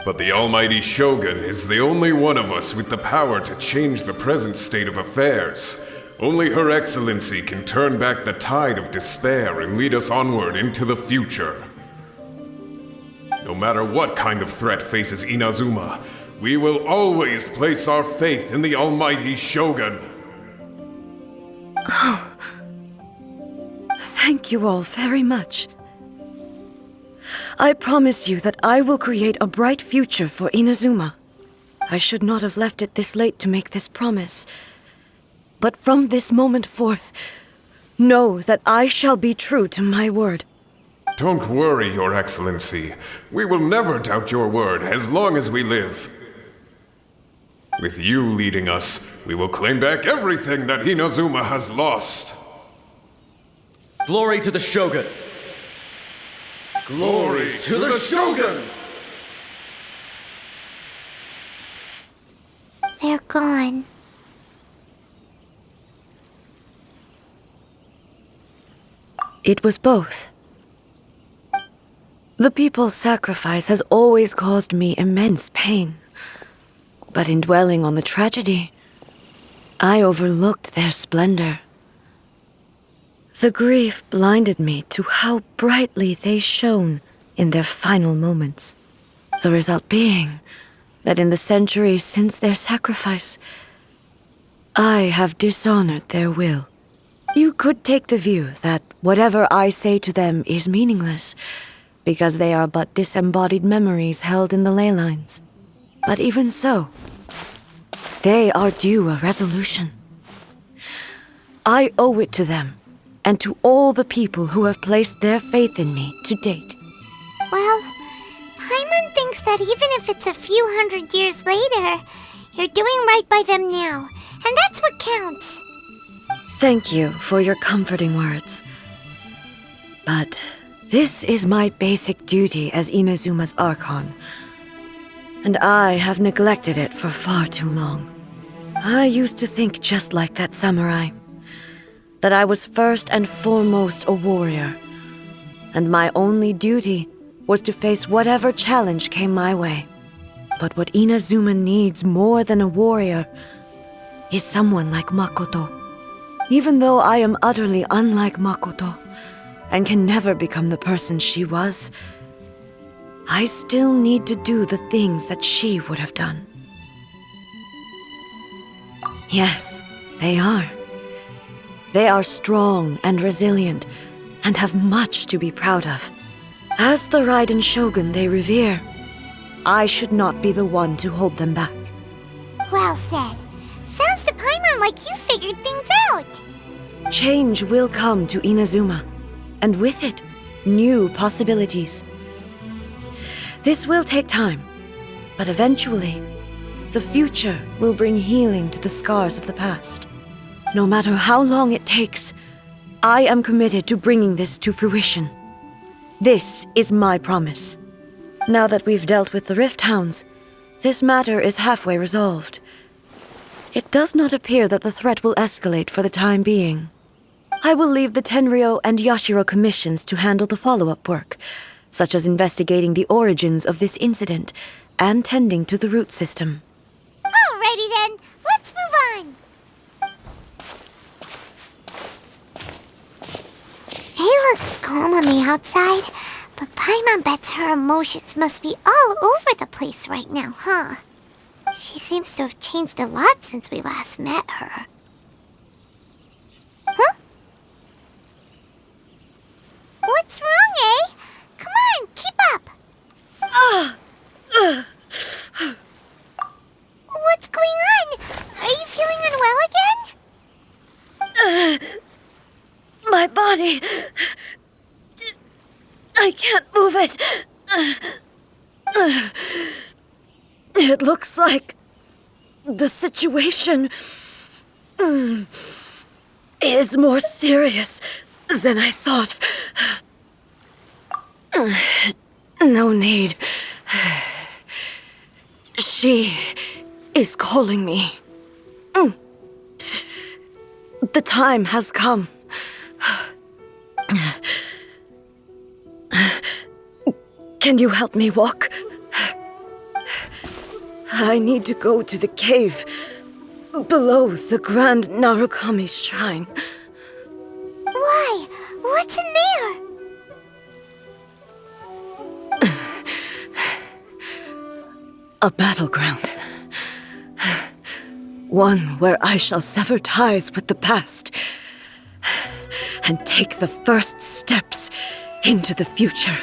But the almighty Shogun is the only one of us with the power to change the present state of affairs. Only Her Excellency can turn back the tide of despair and lead us onward into the future. No matter what kind of threat faces Inazuma, we will always place our faith in the almighty Shogun. Thank you all very much. I promise you that I will create a bright future for Inazuma. I should not have left it this late to make this promise. But from this moment forth, know that I shall be true to my word. Don't worry, Your Excellency. We will never doubt your word as long as we live. With you leading us, we will claim back everything that Inazuma has lost. Glory to the Shogun! Glory to the Shogun! They're gone. It was both. The people's sacrifice has always caused me immense pain. But in dwelling on the tragedy, I overlooked their splendor. The grief blinded me to how brightly they shone in their final moments. The result being that in the centuries since their sacrifice, I have dishonored their will. You could take the view that whatever I say to them is meaningless, because they are but disembodied memories held in the ley lines. But even so, they are due a resolution. I owe it to them, and to all the people who have placed their faith in me to date. Well, Paimon thinks that even if it's a few hundred years later, you're doing right by them now, and that's what counts. Thank you for your comforting words. But this is my basic duty as Inazuma's Archon, and I have neglected it for far too long. I used to think just like that samurai, that I was first and foremost a warrior, and my only duty was to face whatever challenge came my way. But what Inazuma needs more than a warrior is someone like Makoto. Even though I am utterly unlike Makoto, and can never become the person she was, I still need to do the things that she would have done. Yes, they are. They are strong and resilient, and have much to be proud of. As the Raiden Shogun they revere, I should not be the one to hold them back. Well said. Sounds to Paimon like you figured things out. Change will come to Inazuma, and with it, new possibilities. This will take time, but eventually, the future will bring healing to the scars of the past. No matter how long it takes, I am committed to bringing this to fruition. This is my promise. Now that we've dealt with the Rift Hounds, this matter is halfway resolved. It does not appear that the threat will escalate for the time being. I will leave the Tenryo and Yashiro commissions to handle the follow-up work, such as investigating the origins of this incident and tending to the root system. Alrighty then, let's move on. It looks calm on the outside, But Paimon bets her emotions must be all over the place right now, huh? She seems to have changed a lot since we last met her. Huh? What's wrong, eh? Come on, keep up! What's going on? Are you feeling unwell again? My body. I can't move it. It looks like the situation is more serious than I thought. No need. She is calling me. The time has come. Can you help me walk? I need to go to the cave below the Grand Narukami Shrine. Why? What's in there? A battleground. One where I shall sever ties with the past and take the first steps into the future.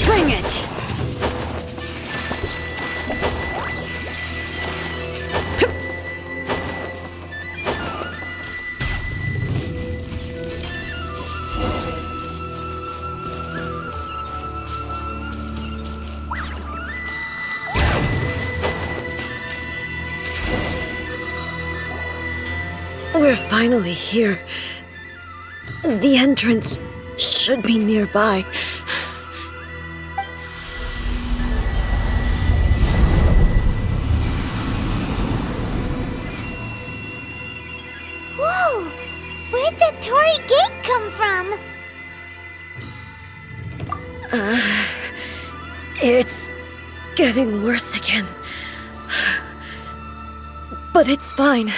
Bring it! We're finally here. The entrance should be nearby. Whoa! Where'd the Torii Gate come from? It's getting worse again. But it's fine.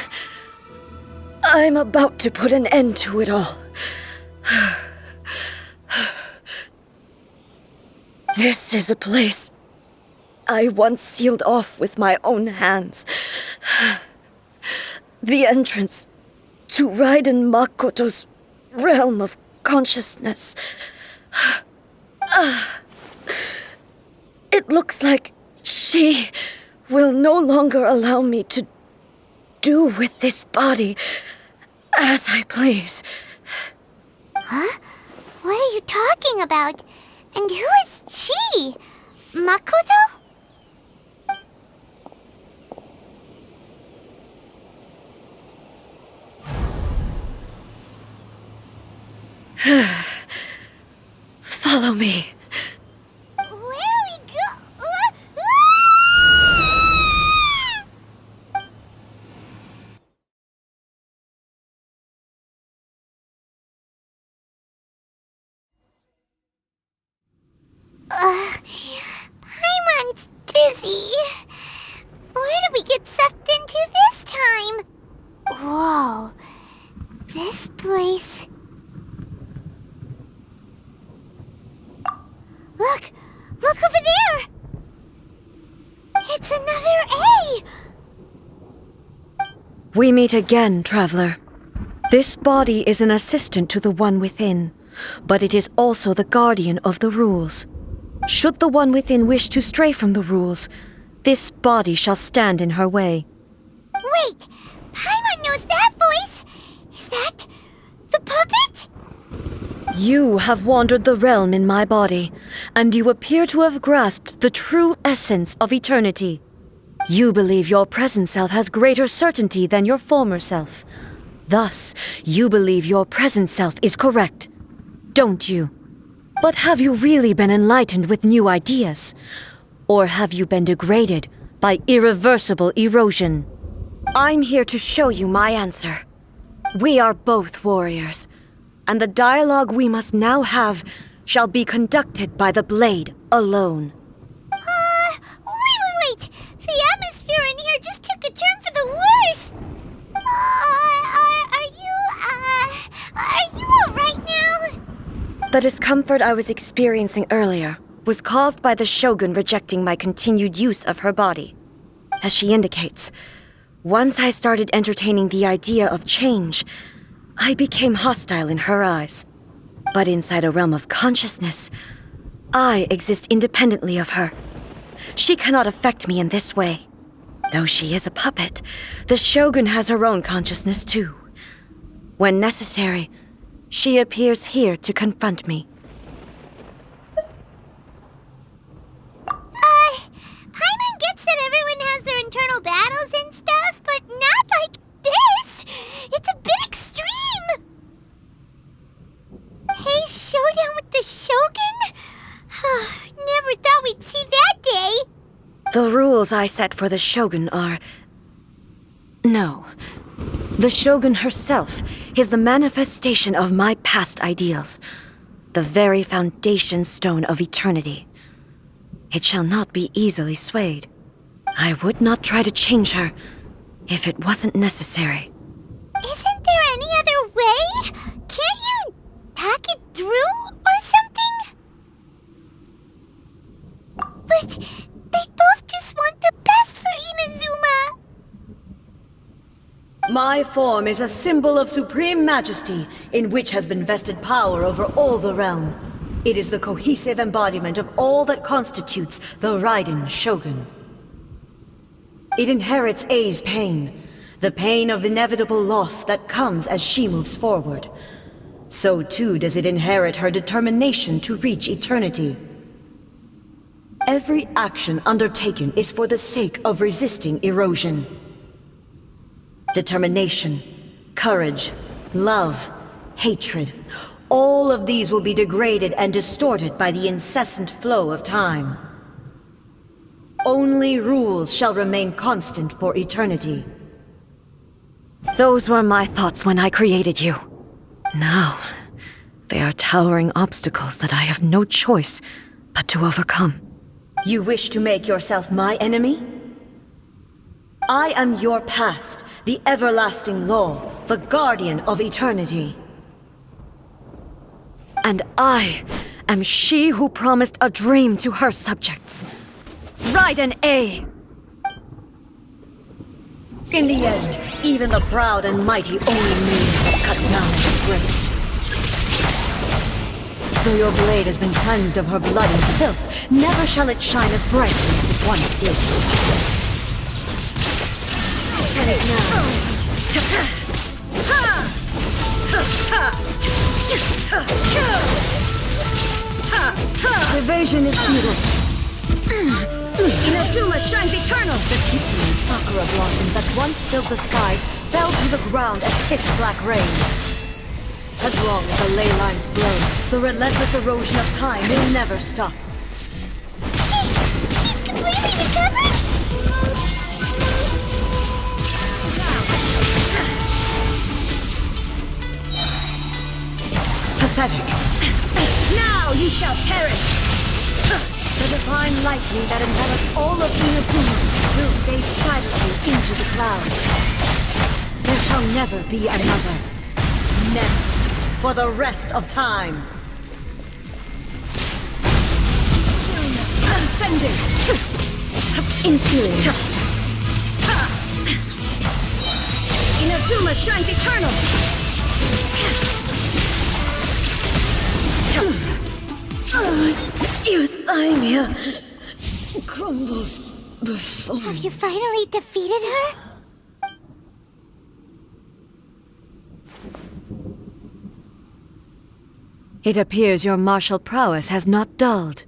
I'm about to put an end to it all. This is a place I once sealed off with my own hands. The entrance to Raiden Makoto's realm of consciousness. It looks like she will no longer allow me to do with this body as I please. Huh? What are you talking about? And who is she? Makoto? Follow me. Where are we Paimon's dizzy. Where did we get sucked into this time? Whoa. This place... Look! Look over there! It's another A! We meet again, traveler. This body is an assistant to the one within, but it is also the guardian of the rules. Should the one within wish to stray from the rules, this body shall stand in her way. Wait! Paimon knows that voice! Is that... the puppet? You have wandered the realm in my body, and you appear to have grasped the true essence of eternity. You believe your present self has greater certainty than your former self. Thus, you believe your present self is correct, don't you? But have you really been enlightened with new ideas? Or have you been degraded by irreversible erosion? I'm here to show you my answer. We are both warriors, and the dialogue we must now have shall be conducted by the blade alone. Wait! The atmosphere in here just took a turn for the worse! Are you alright now? The discomfort I was experiencing earlier was caused by the Shogun rejecting my continued use of her body. As she indicates, once I started entertaining the idea of change, I became hostile in her eyes. But inside a realm of consciousness, I exist independently of her. She cannot affect me in this way. Though she is a puppet, the Shogun has her own consciousness too. When necessary, she appears here to confront me. Paimon gets that everyone has their internal battles and stuff, but not like this! It's a bit extreme! Hey, showdown with the Shogun? Never thought we'd see that day! The rules I set for the Shogun are... No. The Shogun herself is the manifestation of my past ideals. The very foundation stone of eternity. It shall not be easily swayed. I would not try to change her if it wasn't necessary. Isn't there any other way? Can't you talk it through or something? But they both just want the best for Inazuma. My form is a symbol of supreme majesty, in which has been vested power over all the realm. It is the cohesive embodiment of all that constitutes the Raiden Shogun. It inherits Ei's pain, the pain of inevitable loss that comes as she moves forward. So too does it inherit her determination to reach eternity. Every action undertaken is for the sake of resisting erosion. Determination, courage, love, hatred, all of these will be degraded and distorted by the incessant flow of time. Only rules shall remain constant for eternity. Those were my thoughts when I created you. Now, they are towering obstacles that I have no choice but to overcome. You wish to make yourself my enemy? I am your past, the everlasting law, the guardian of eternity. And I am she who promised a dream to her subjects. Raiden A. In the end, even the proud and mighty only means was cut down and disgraced. Though your blade has been cleansed of her blood and filth, never shall it shine as brightly as it once did. And now... Evasion is futile. Inazuma shines eternal! The Kitsu and Sakura blossoms that once filled the skies fell to the ground as pitch-black rain. As long as the ley lines flow, the relentless erosion of time will never stop. She's completely recovered? Pathetic. Now ye shall perish! The divine lightning that envelops all of Inazuma will fade silently into the clouds. There shall never be another. Never. For the rest of time. Transcending. Inferior. Inazuma shines eternal. Euthymia crumbles before me. Have you finally defeated her? It appears your martial prowess has not dulled.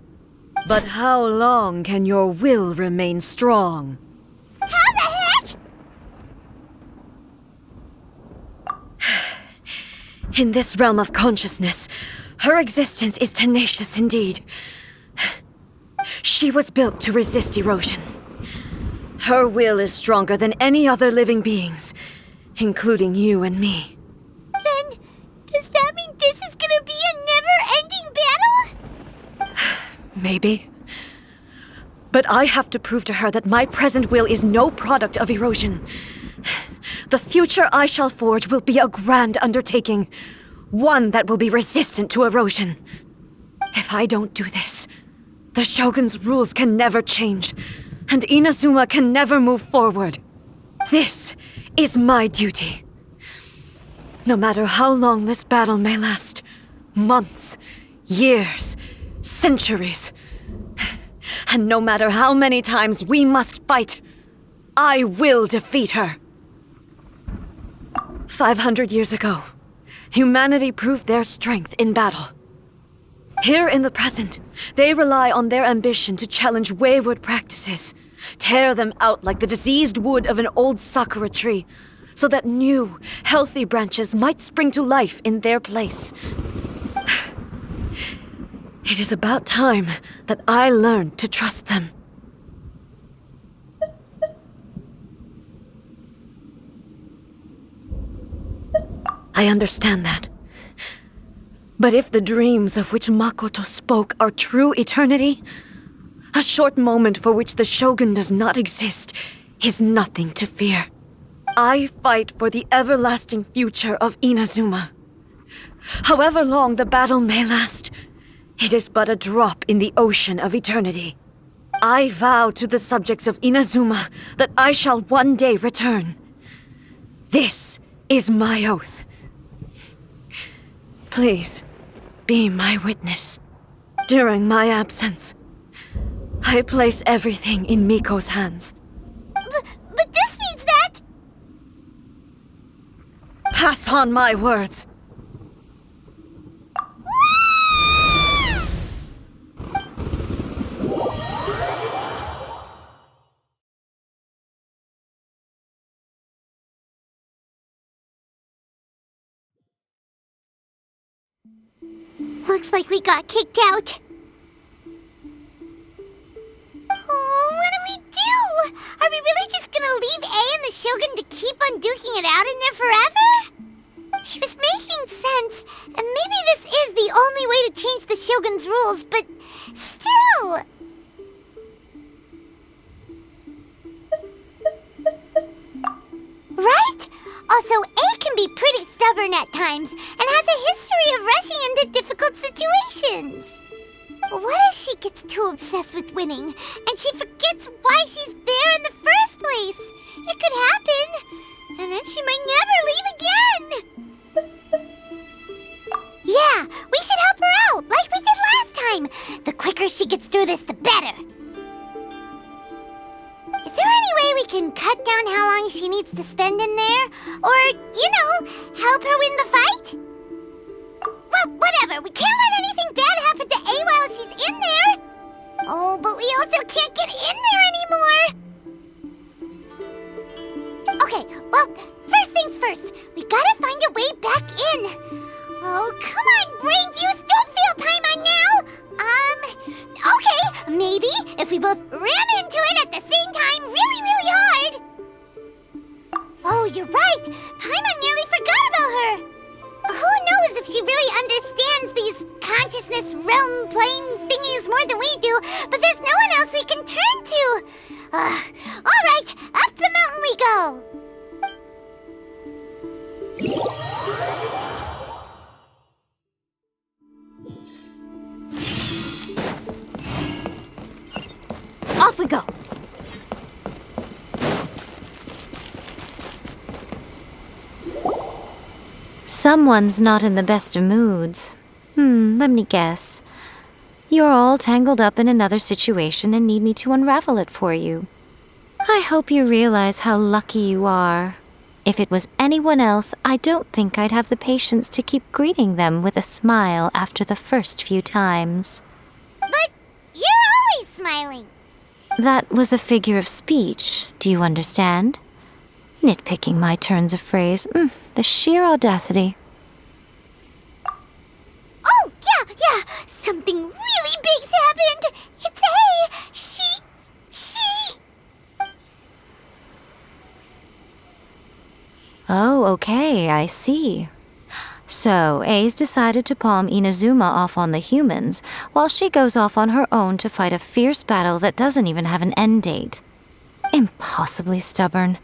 But how long can your will remain strong? How the heck? In this realm of consciousness, Her existence is tenacious indeed. She was built to resist erosion. Her will is stronger than any other living being's, including you and me. Then, does that mean this is gonna be a never-ending battle? Maybe. But I have to prove to her that my present will is no product of erosion. The future I shall forge will be a grand undertaking, one that will be resistant to erosion. If I don't do this, the Shogun's rules can never change, and Inazuma can never move forward. This is my duty. No matter how long this battle may last, months, years, centuries, and no matter how many times we must fight, I will defeat her. 500 years ago, humanity proved their strength in battle. Here in the present, they rely on their ambition to challenge wayward practices, tear them out like the diseased wood of an old sakura tree, so that new, healthy branches might spring to life in their place. It is about time that I learned to trust them. I understand that. But if the dreams of which Makoto spoke are true eternity, a short moment for which the Shogun does not exist is nothing to fear. I fight for the everlasting future of Inazuma. However long the battle may last, it is but a drop in the ocean of eternity. I vow to the subjects of Inazuma that I shall one day return. This is my oath. Please, be my witness. During my absence, I place everything in Miko's hands. But this means that... Pass on my words. Looks like we got kicked out. Oh, what do we do? Are we really just gonna leave A and the Shogun to keep on duking it out in there forever? She was making sense, and maybe this is the only way to change the Shogun's rules, but still... Right? Also, A can be pretty stubborn at times, and has a history of rushing into difficult situations. What if she gets too obsessed with winning, and she forgets why she's there in the first place? It could happen, and then she might never leave again. Yeah, we should help her out, like we did last time. The quicker she gets through this, the better. Is there any way we can cut down how long she needs to spend in there? Or, help her win the fight? Well, whatever. We can't let anything bad happen to A while she's in there. Oh, but we also can't get in there anymore. Okay, well, first things first. We gotta find a way back in. Oh, come on, brain juice. Don't feel Paimon now. Okay, maybe if we both ram into it at the same time really, really hard. Oh, you're right. Paimon nearly forgot about her. Who knows if she really understands these consciousness realm plane thingies more than we do, but there's no one else we can turn to. All right, up the mountain we go. Off we go. Someone's not in the best of moods. Let me guess. You're all tangled up in another situation and need me to unravel it for you. I hope you realize how lucky you are. If it was anyone else, I don't think I'd have the patience to keep greeting them with a smile after the first few times. But you're always smiling. That was a figure of speech, do you understand? Nitpicking my turns of phrase. The sheer audacity. Oh, yeah! Yeah, something really big's happened. It's A. She... Oh, okay, I see. So, A's decided to palm Inazuma off on the humans, while she goes off on her own to fight a fierce battle that doesn't even have an end date. Impossibly stubborn.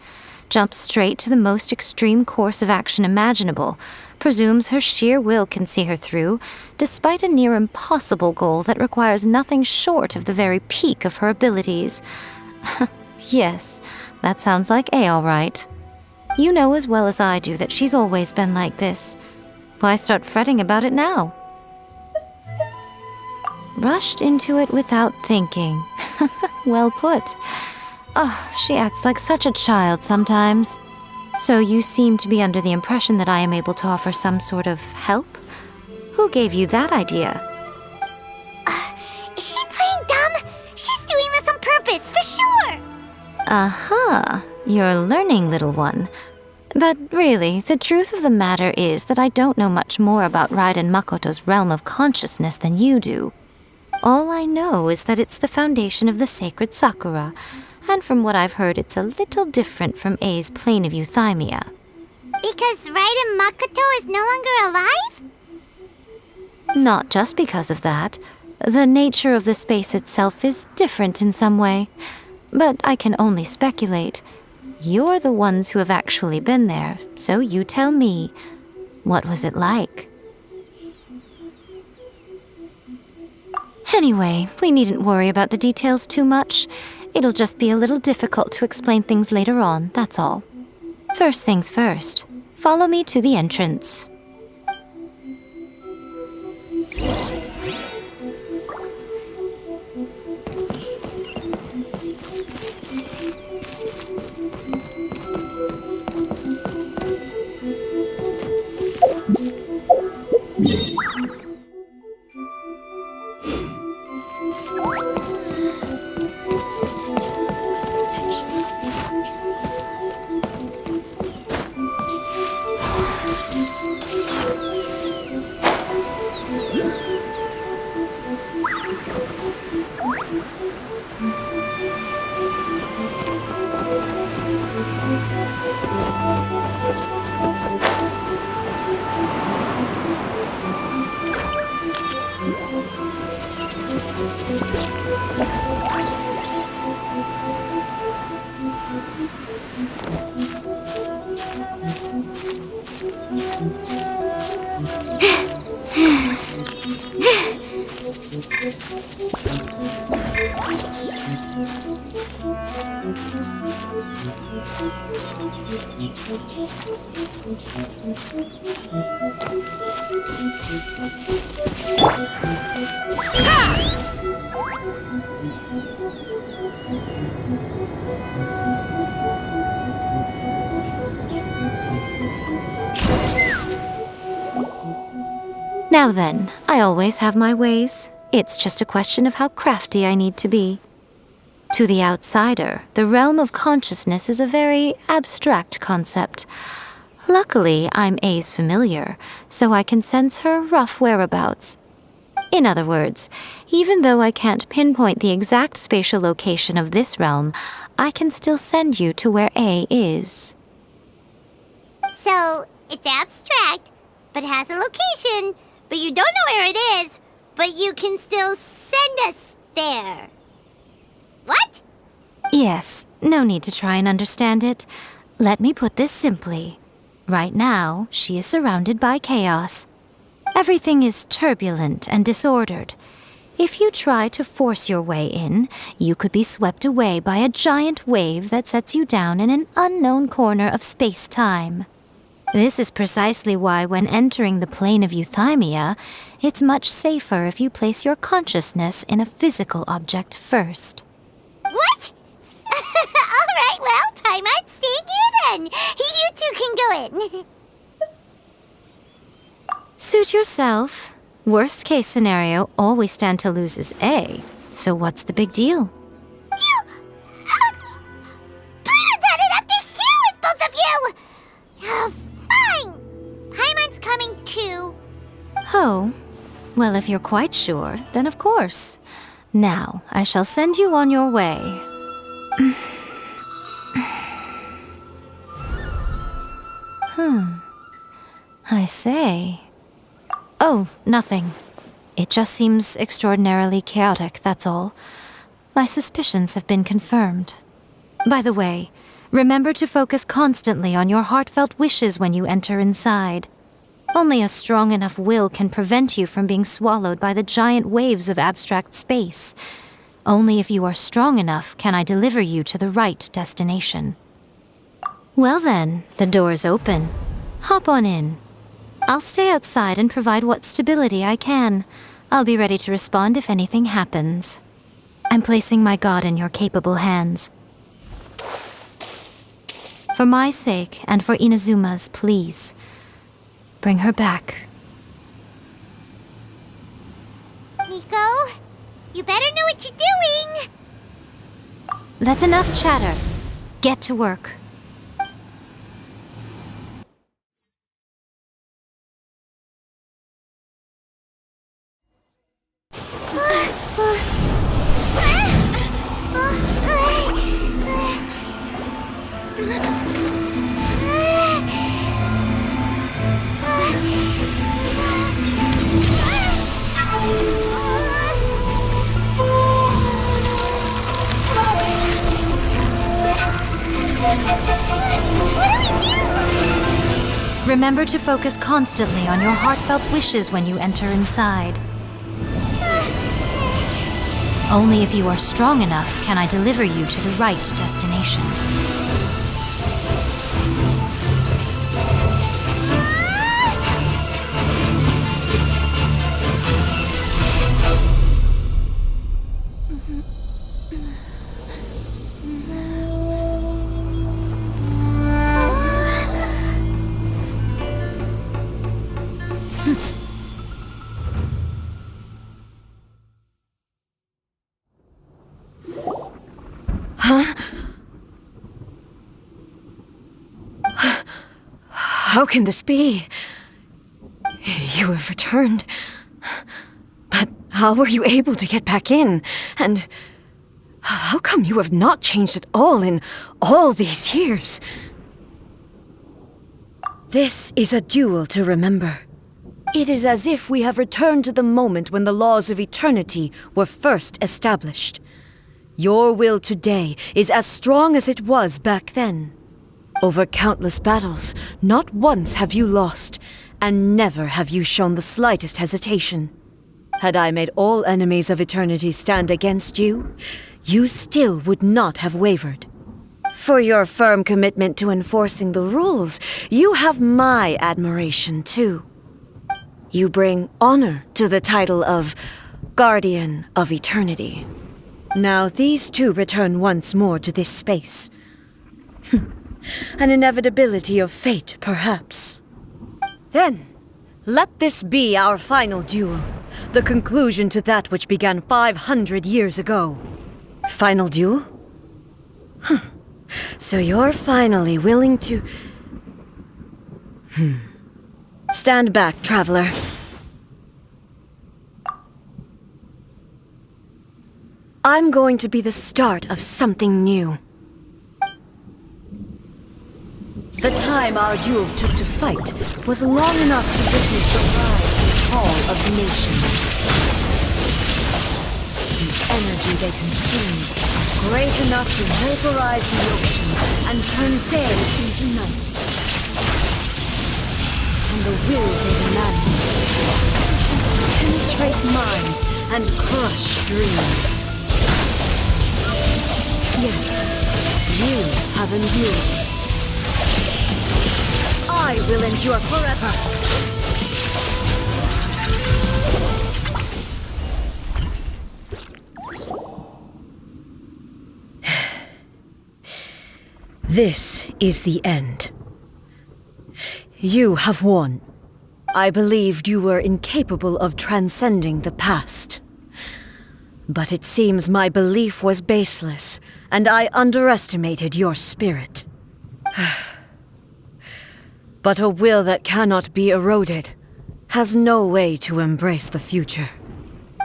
Jumps straight to the most extreme course of action imaginable, presumes her sheer will can see her through, despite a near impossible goal that requires nothing short of the very peak of her abilities. Yes, that sounds like A all right. You know as well as I do that she's always been like this. Why start fretting about it now? Rushed into it without thinking. Well put. Oh, she acts like such a child sometimes. So you seem to be under the impression that I am able to offer some sort of help? Who gave you that idea? Is she playing dumb? She's doing this on purpose, for sure! Aha, you're learning, little one. But really, the truth of the matter is that I don't know much more about Raiden Makoto's realm of consciousness than you do. All I know is that it's the foundation of the sacred Sakura, and from what I've heard, it's a little different from A's plane of euthymia. Because Raiden Makoto is no longer alive? Not just because of that. The nature of the space itself is different in some way. But I can only speculate. You're the ones who have actually been there, so you tell me. What was it like? Anyway, we needn't worry about the details too much. It'll just be a little difficult to explain things later on, that's all. First things first. Follow me to the entrance. Now then, I always have my ways. It's just a question of how crafty I need to be. To the outsider, the realm of consciousness is a very abstract concept. Luckily, I'm A's familiar, so I can sense her rough whereabouts. In other words, even though I can't pinpoint the exact spatial location of this realm, I can still send you to where A is. So, it's abstract, but has a location, but you don't know where it is, but you can still send us there. What? Yes, no need to try and understand it. Let me put this simply. Right now, she is surrounded by chaos. Everything is turbulent and disordered. If you try to force your way in, you could be swept away by a giant wave that sets you down in an unknown corner of space-time. This is precisely why when entering the plane of euthymia, it's much safer if you place your consciousness in a physical object first. What? Alright, well, Paimon, stand here then. You two can go in. Suit yourself. Worst case scenario, all we stand to lose is A. So what's the big deal? You... Paimon's had it up to here with both of you! Oh, fine! Paimon's coming too. Oh, Well, if you're quite sure, then of course. Now, I shall send you on your way. I say. Oh, nothing. It just seems extraordinarily chaotic, that's all. My suspicions have been confirmed. By the way, remember to focus constantly on your heartfelt wishes when you enter inside. Only a strong enough will can prevent you from being swallowed by the giant waves of abstract space. Only if you are strong enough can I deliver you to the right destination. Well then, the door's open. Hop on in. I'll stay outside and provide what stability I can. I'll be ready to respond if anything happens. I'm placing my god in your capable hands. For my sake and for Inazuma's, please. Bring her back. Miko, you better know what you're doing! That's enough chatter. Get to work. Remember to focus constantly on your heartfelt wishes when you enter inside. Only if you are strong enough can I deliver you to the right destination. How can this be? You have returned. But how were you able to get back in? And how come you have not changed at all in all these years? This is a duel to remember. It is as if we have returned to the moment when the laws of eternity were first established. Your will today is as strong as it was back then. Over countless battles, not once have you lost, and never have you shown the slightest hesitation. Had I made all enemies of eternity stand against you, you still would not have wavered. For your firm commitment to enforcing the rules, you have my admiration too. You bring honor to the title of Guardian of Eternity. Now these two return once more to this space. An inevitability of fate, perhaps. Then, let this be our final duel, the conclusion to that which began 500 years ago. Final duel? So you're finally willing to... Stand back, traveler. I'm going to be the start of something new. The time our duels took to fight was long enough to witness the rise and fall of nations. The energy they consumed, great enough to vaporize the oceans and turn day into night. And the will they demanded, sufficient to penetrate minds and crush dreams. Yet, you have endured. I will endure forever. This is the end. You have won. I believed you were incapable of transcending the past. But it seems my belief was baseless, and I underestimated your spirit. But a will that cannot be eroded has no way to embrace the future.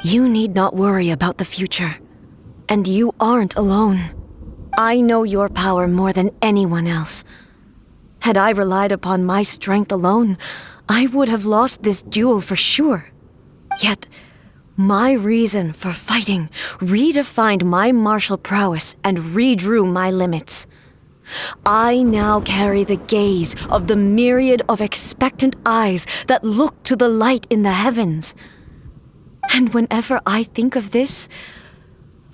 You need not worry about the future. And you aren't alone. I know your power more than anyone else. Had I relied upon my strength alone, I would have lost this duel for sure. Yet, my reason for fighting redefined my martial prowess and redrew my limits. I now carry the gaze of the myriad of expectant eyes that look to the light in the heavens. And whenever I think of this,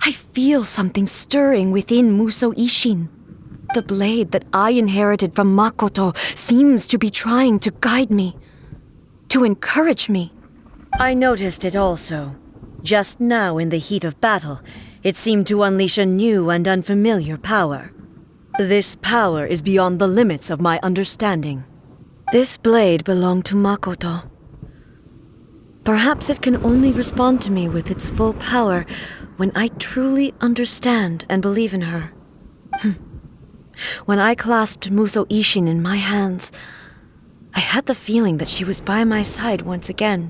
I feel something stirring within Musou Ishin. The blade that I inherited from Makoto seems to be trying to guide me, to encourage me. I noticed it also. Just now in the heat of battle, it seemed to unleash a new and unfamiliar power. This power is beyond the limits of my understanding. This blade belonged to Makoto. Perhaps it can only respond to me with its full power when I truly understand and believe in her. When I clasped Musou Ishin in my hands, I had the feeling that she was by my side once again.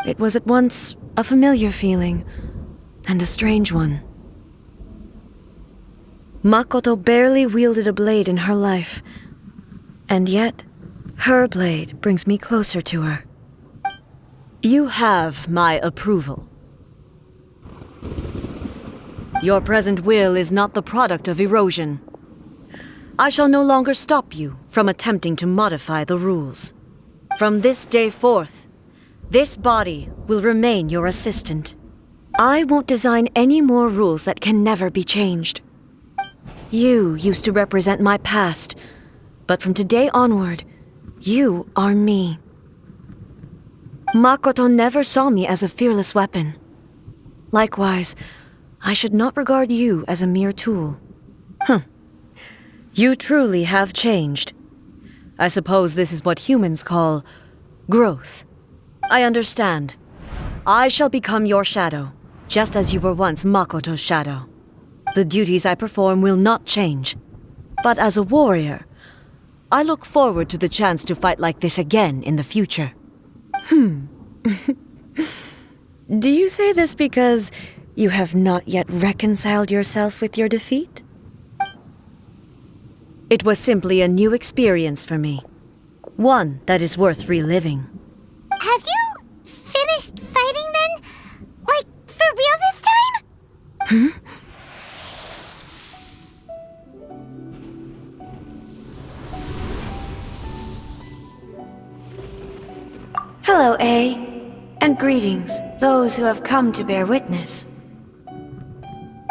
It was at once a familiar feeling and a strange one. Makoto barely wielded a blade in her life, and yet her blade brings me closer to her. You have my approval. Your present will is not the product of erosion. I shall no longer stop you from attempting to modify the rules. From this day forth, this body will remain your assistant. I won't design any more rules that can never be changed. You used to represent my past, but from today onward, you are me. Makoto never saw me as a fearless weapon. Likewise, I should not regard you as a mere tool. You truly have changed. I suppose this is what humans call growth. I understand. I shall become your shadow, just as you were once Makoto's shadow. The duties I perform will not change. But as a warrior, I look forward to the chance to fight like this again in the future. Do you say this because you have not yet reconciled yourself with your defeat? It was simply a new experience for me. One that is worth reliving. Have you finished fighting then? Like, for real this time? Hello, A. And greetings, those who have come to bear witness.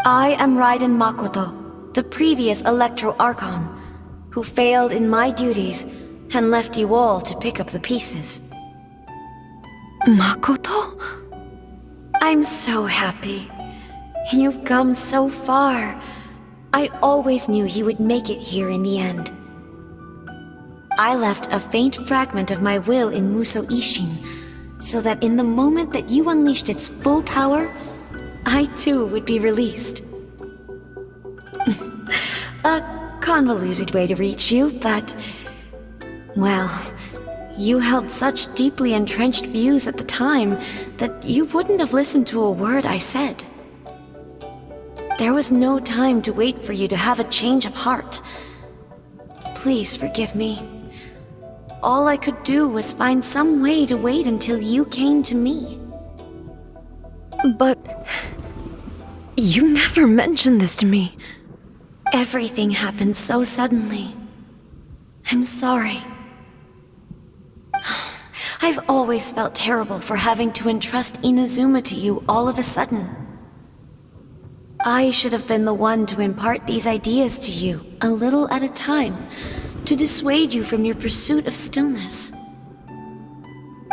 I am Raiden Makoto, the previous Electro Archon, who failed in my duties and left you all to pick up the pieces. Makoto? I'm so happy. You've come so far. I always knew you would make it here in the end. I left a faint fragment of my will in Musou Ishin, so that in the moment that you unleashed its full power, I too would be released. A convoluted way to reach you, but... well, you held such deeply entrenched views at the time that you wouldn't have listened to a word I said. There was no time to wait for you to have a change of heart. Please forgive me. All I could do was find some way to wait until you came to me. But... you never mentioned this to me. Everything happened so suddenly. I'm sorry. I've always felt terrible for having to entrust Inazuma to you all of a sudden. I should have been the one to impart these ideas to you, a little at a time, to dissuade you from your pursuit of stillness.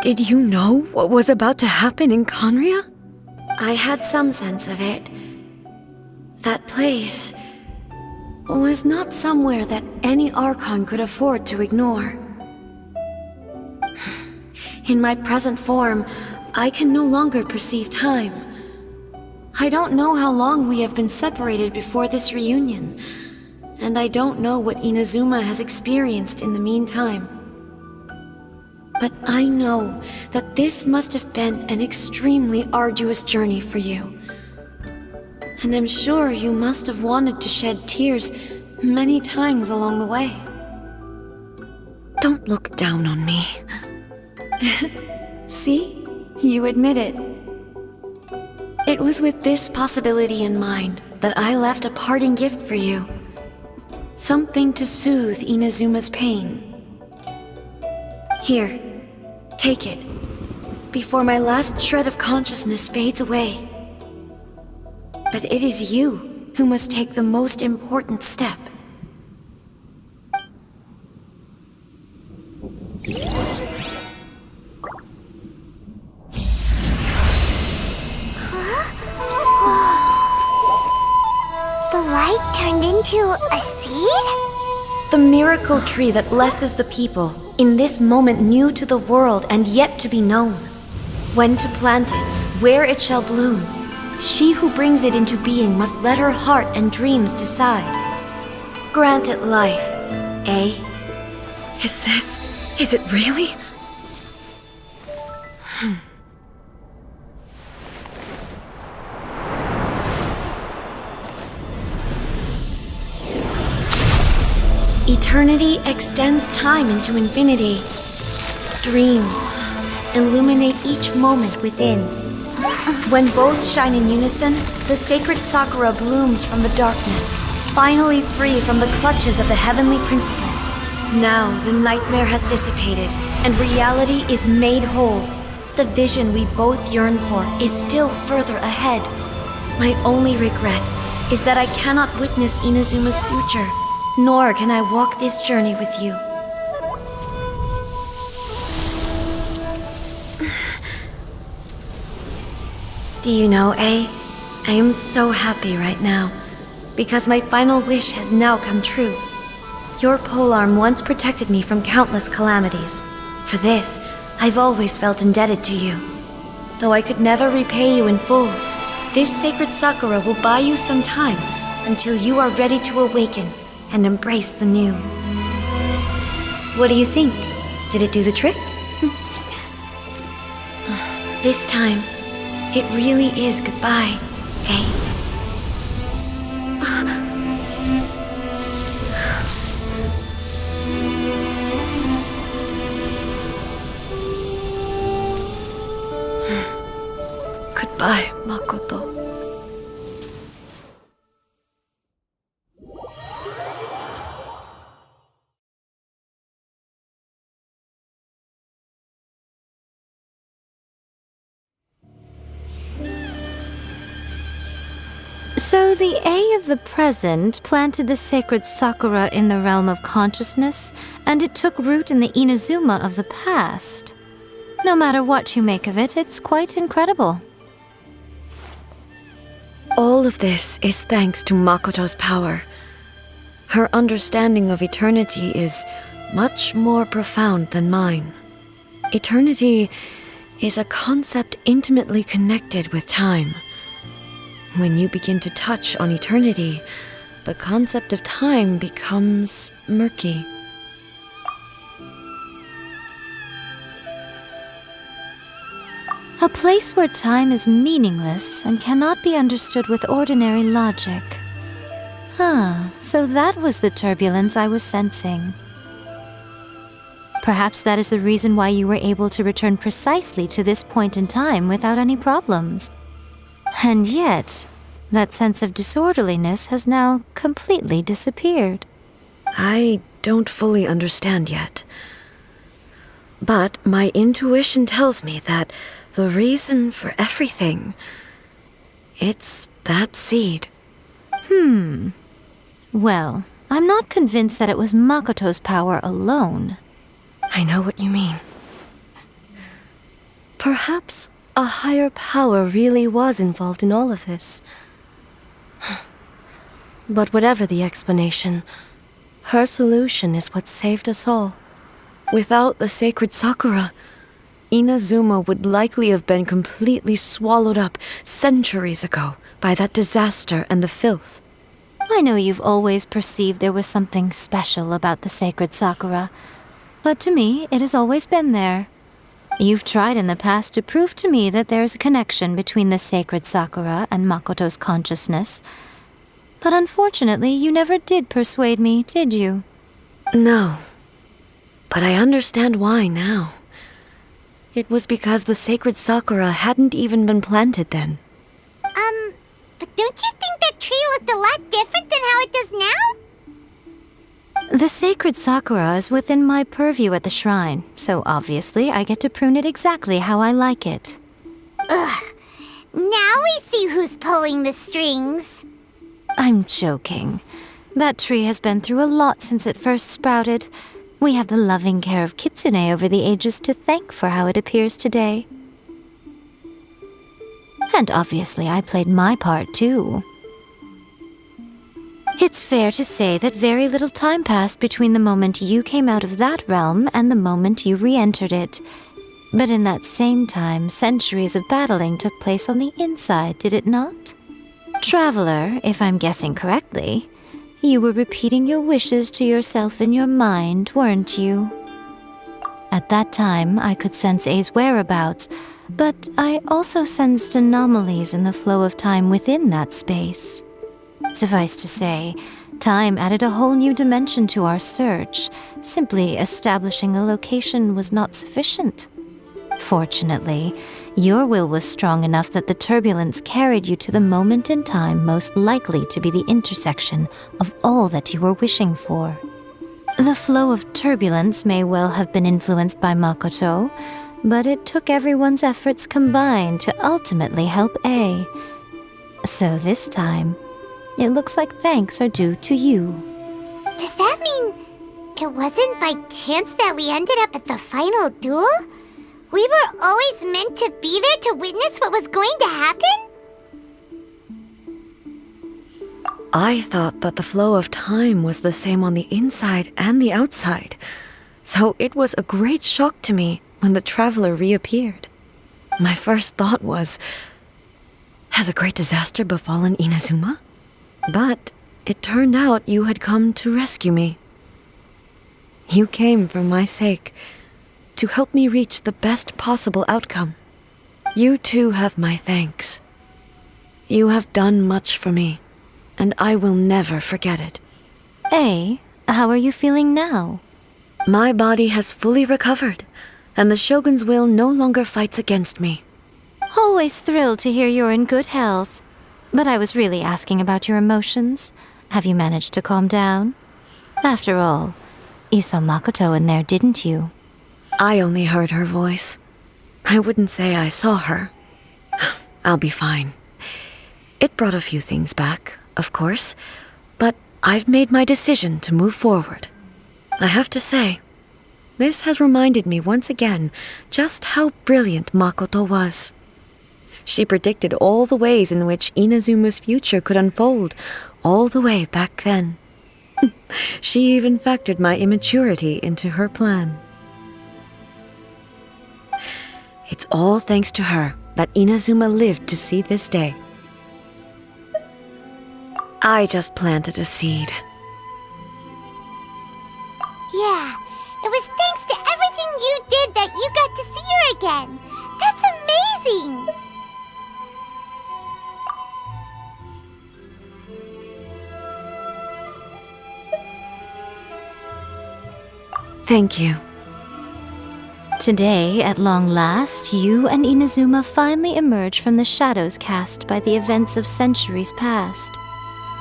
Did you know what was about to happen in Conria? I had some sense of it. That place was not somewhere that any Archon could afford to ignore. In my present form, I can no longer perceive time. I don't know how long we have been separated before this reunion, and I don't know what Inazuma has experienced in the meantime. But I know that this must have been an extremely arduous journey for you. And I'm sure you must have wanted to shed tears many times along the way. Don't look down on me. See? You admit it. It was with this possibility in mind that I left a parting gift for you. Something to soothe Inazuma's pain. Here, take it, before my last shred of consciousness fades away. But it is you who must take the most important step. The light turned into a seed? The miracle tree that blesses the people, in this moment new to the world and yet to be known. When to plant it, where it shall bloom. She who brings it into being must let her heart and dreams decide. Grant it life, eh? Is it really? Eternity extends time into infinity. Dreams illuminate each moment within. When both shine in unison, the sacred Sakura blooms from the darkness, finally free from the clutches of the heavenly principles. Now the nightmare has dissipated, and reality is made whole. The vision we both yearn for is still further ahead. My only regret is that I cannot witness Inazuma's future, nor can I walk this journey with you. Do you know, I am so happy right now, because my final wish has now come true. Your polearm once protected me from countless calamities. For this, I've always felt indebted to you. Though I could never repay you in full, this sacred Sakura will buy you some time until you are ready to awaken and embrace the new. What do you think? Did it do the trick? This time, it really is goodbye, eh? Goodbye, Makoto. So the A of the present planted the sacred Sakura in the realm of consciousness, and it took root in the Inazuma of the past. No matter what you make of it, it's quite incredible. All of this is thanks to Makoto's power. Her understanding of eternity is much more profound than mine. Eternity is a concept intimately connected with time. When you begin to touch on eternity, the concept of time becomes murky. A place where time is meaningless and cannot be understood with ordinary logic. So that was the turbulence I was sensing. Perhaps that is the reason why you were able to return precisely to this point in time without any problems. And yet, that sense of disorderliness has now completely disappeared. I don't fully understand yet. But my intuition tells me that the reason for everything, it's that seed. Well, I'm not convinced that it was Makoto's power alone. I know what you mean. Perhaps a higher power really was involved in all of this. But whatever the explanation, her solution is what saved us all. Without the sacred Sakura, Inazuma would likely have been completely swallowed up centuries ago by that disaster and the filth. I know you've always perceived there was something special about the sacred Sakura. but to me, it has always been there. You've tried in the past to prove to me that there's a connection between the sacred Sakura and Makoto's consciousness. But unfortunately, you never did persuade me, did you? No. But I understand why now. It was because the sacred Sakura hadn't even been planted then. But don't you think that tree looked a lot different than how it does now? The sacred Sakura is within my purview at the shrine, so obviously I get to prune it exactly how I like it. Ugh. Now we see who's pulling the strings. I'm joking. That tree has been through a lot since it first sprouted. We have the loving care of Kitsune over the ages to thank for how it appears today. And obviously I played my part too. It's fair to say that very little time passed between the moment you came out of that realm and the moment you re-entered it. But in that same time, centuries of battling took place on the inside, did it not? Traveler, if I'm guessing correctly, you were repeating your wishes to yourself in your mind, weren't you? At that time, I could sense A's whereabouts, but I also sensed anomalies in the flow of time within that space. Suffice to say, time added a whole new dimension to our search. Simply establishing a location was not sufficient. Fortunately, your will was strong enough that the turbulence carried you to the moment in time most likely to be the intersection of all that you were wishing for. The flow of turbulence may well have been influenced by Makoto, but it took everyone's efforts combined to ultimately help A. So this time, it looks like thanks are due to you. Does that mean it wasn't by chance that we ended up at the final duel? We were always meant to be there to witness what was going to happen? I thought that the flow of time was the same on the inside and the outside, so it was a great shock to me when the traveler reappeared. My first thought was, has a great disaster befallen Inazuma? But it turned out you had come to rescue me. You came for my sake, to help me reach the best possible outcome. You too have my thanks. You have done much for me, and I will never forget it. A, how are you feeling now? My body has fully recovered, and the Shogun's will no longer fights against me. Always thrilled to hear you're in good health. But I was really asking about your emotions. Have you managed to calm down? After all, you saw Makoto in there, didn't you? I only heard her voice. I wouldn't say I saw her. I'll be fine. It brought a few things back, of course, but I've made my decision to move forward. I have to say, this has reminded me once again just how brilliant Makoto was. She predicted all the ways in which Inazuma's future could unfold, all the way back then. She even factored my immaturity into her plan. It's all thanks to her that Inazuma lived to see this day. I just planted a seed. Yeah, it was thanks to everything you did that you got to see her again. That's amazing! Thank you. Today, at long last, you and Inazuma finally emerge from the shadows cast by the events of centuries past.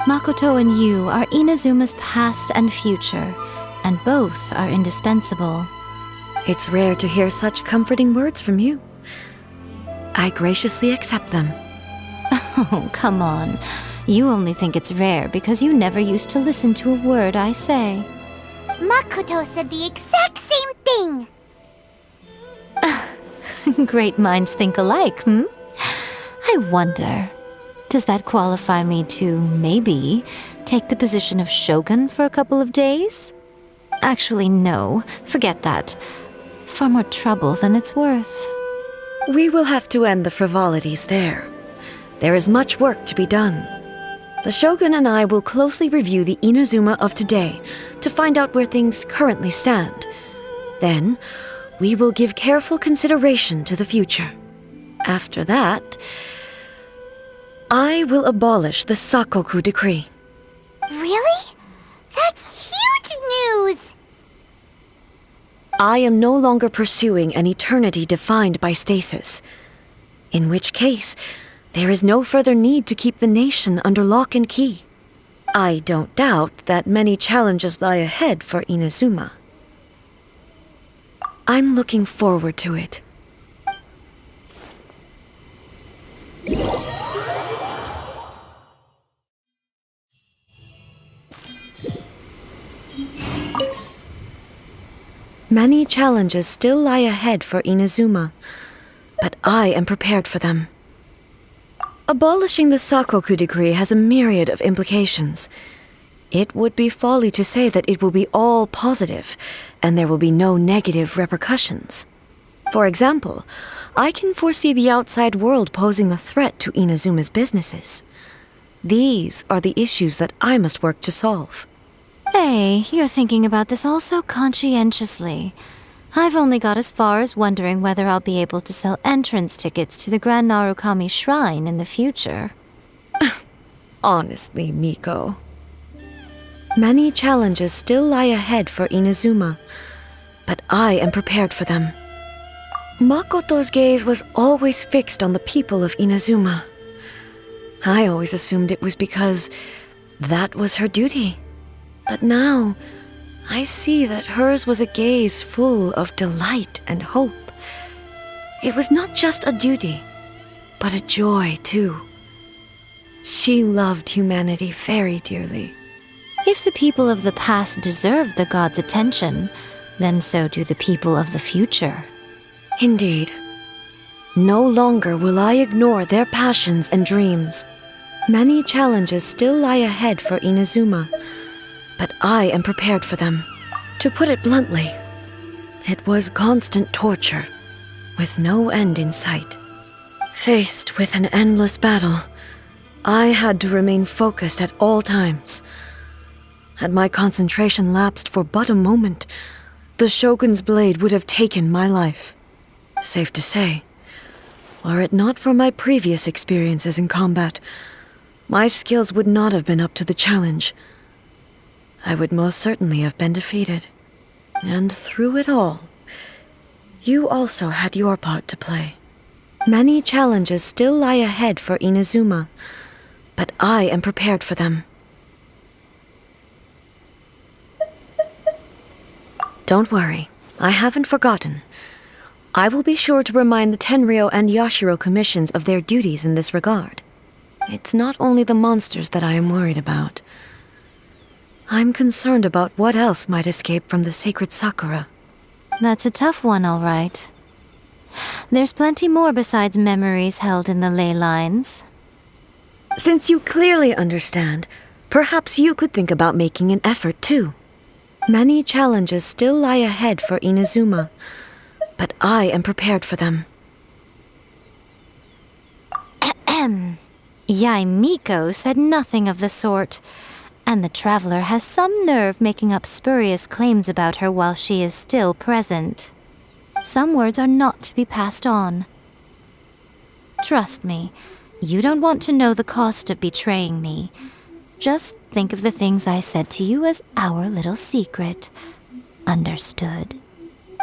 Makoto and you are Inazuma's past and future, and both are indispensable. It's rare to hear such comforting words from you. I graciously accept them. Oh, come on. You only think it's rare because you never used to listen to a word I say. Makoto said the exact same thing! Great minds think alike, I wonder, does that qualify me to, maybe, take the position of Shogun for a couple of days? Actually, no. Forget that. Far more trouble than it's worth. We will have to end the frivolities there. There is much work to be done. The Shogun and I will closely review the Inazuma of today to find out where things currently stand. Then, we will give careful consideration to the future. After that, I will abolish the Sakoku decree. Really? That's huge news! I am no longer pursuing an eternity defined by stasis. In which case, there is no further need to keep the nation under lock and key. I don't doubt that many challenges lie ahead for Inazuma. I'm looking forward to it. Many challenges still lie ahead for Inazuma, but I am prepared for them. Abolishing the Sakoku decree has a myriad of implications. It would be folly to say that it will be all positive, and there will be no negative repercussions. For example, I can foresee the outside world posing a threat to Inazuma's businesses. These are the issues that I must work to solve. Hey, you're thinking about this all so conscientiously. I've only got as far as wondering whether I'll be able to sell entrance tickets to the Grand Narukami Shrine in the future. Honestly, Miko. Many challenges still lie ahead for Inazuma, but I am prepared for them. Makoto's gaze was always fixed on the people of Inazuma. I always assumed it was because that was her duty. But now, I see that hers was a gaze full of delight and hope. It was not just a duty, but a joy, too. She loved humanity very dearly. If the people of the past deserve the gods' attention, then so do the people of the future. Indeed. No longer will I ignore their passions and dreams. Many challenges still lie ahead for Inazuma, but I am prepared for them. To put it bluntly, it was constant torture, with no end in sight. Faced with an endless battle, I had to remain focused at all times. Had my concentration lapsed for but a moment, the Shogun's blade would have taken my life. Safe to say, were it not for my previous experiences in combat, my skills would not have been up to the challenge. I would most certainly have been defeated. And through it all, you also had your part to play. Many challenges still lie ahead for Inazuma, but I am prepared for them. Don't worry, I haven't forgotten. I will be sure to remind the Tenryo and Yashiro commissions of their duties in this regard. It's not only the monsters that I am worried about. I'm concerned about what else might escape from the sacred Sakura. That's a tough one, all right. There's plenty more besides memories held in the ley lines. Since you clearly understand, perhaps you could think about making an effort too. Many challenges still lie ahead for Inazuma, but I am prepared for them. Yaimiko said nothing of the sort, and the traveler has some nerve making up spurious claims about her while she is still present. Some words are not to be passed on. Trust me, you don't want to know the cost of betraying me. Just think of the things I said to you as our little secret. Understood?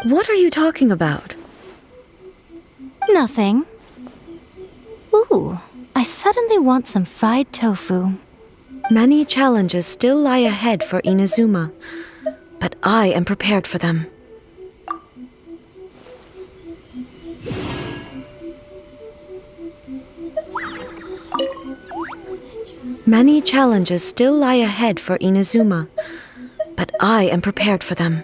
What are you talking about? Nothing. Ooh, I suddenly want some fried tofu. Many challenges still lie ahead for Inazuma, but I am prepared for them. Many challenges still lie ahead for Inazuma, but I am prepared for them.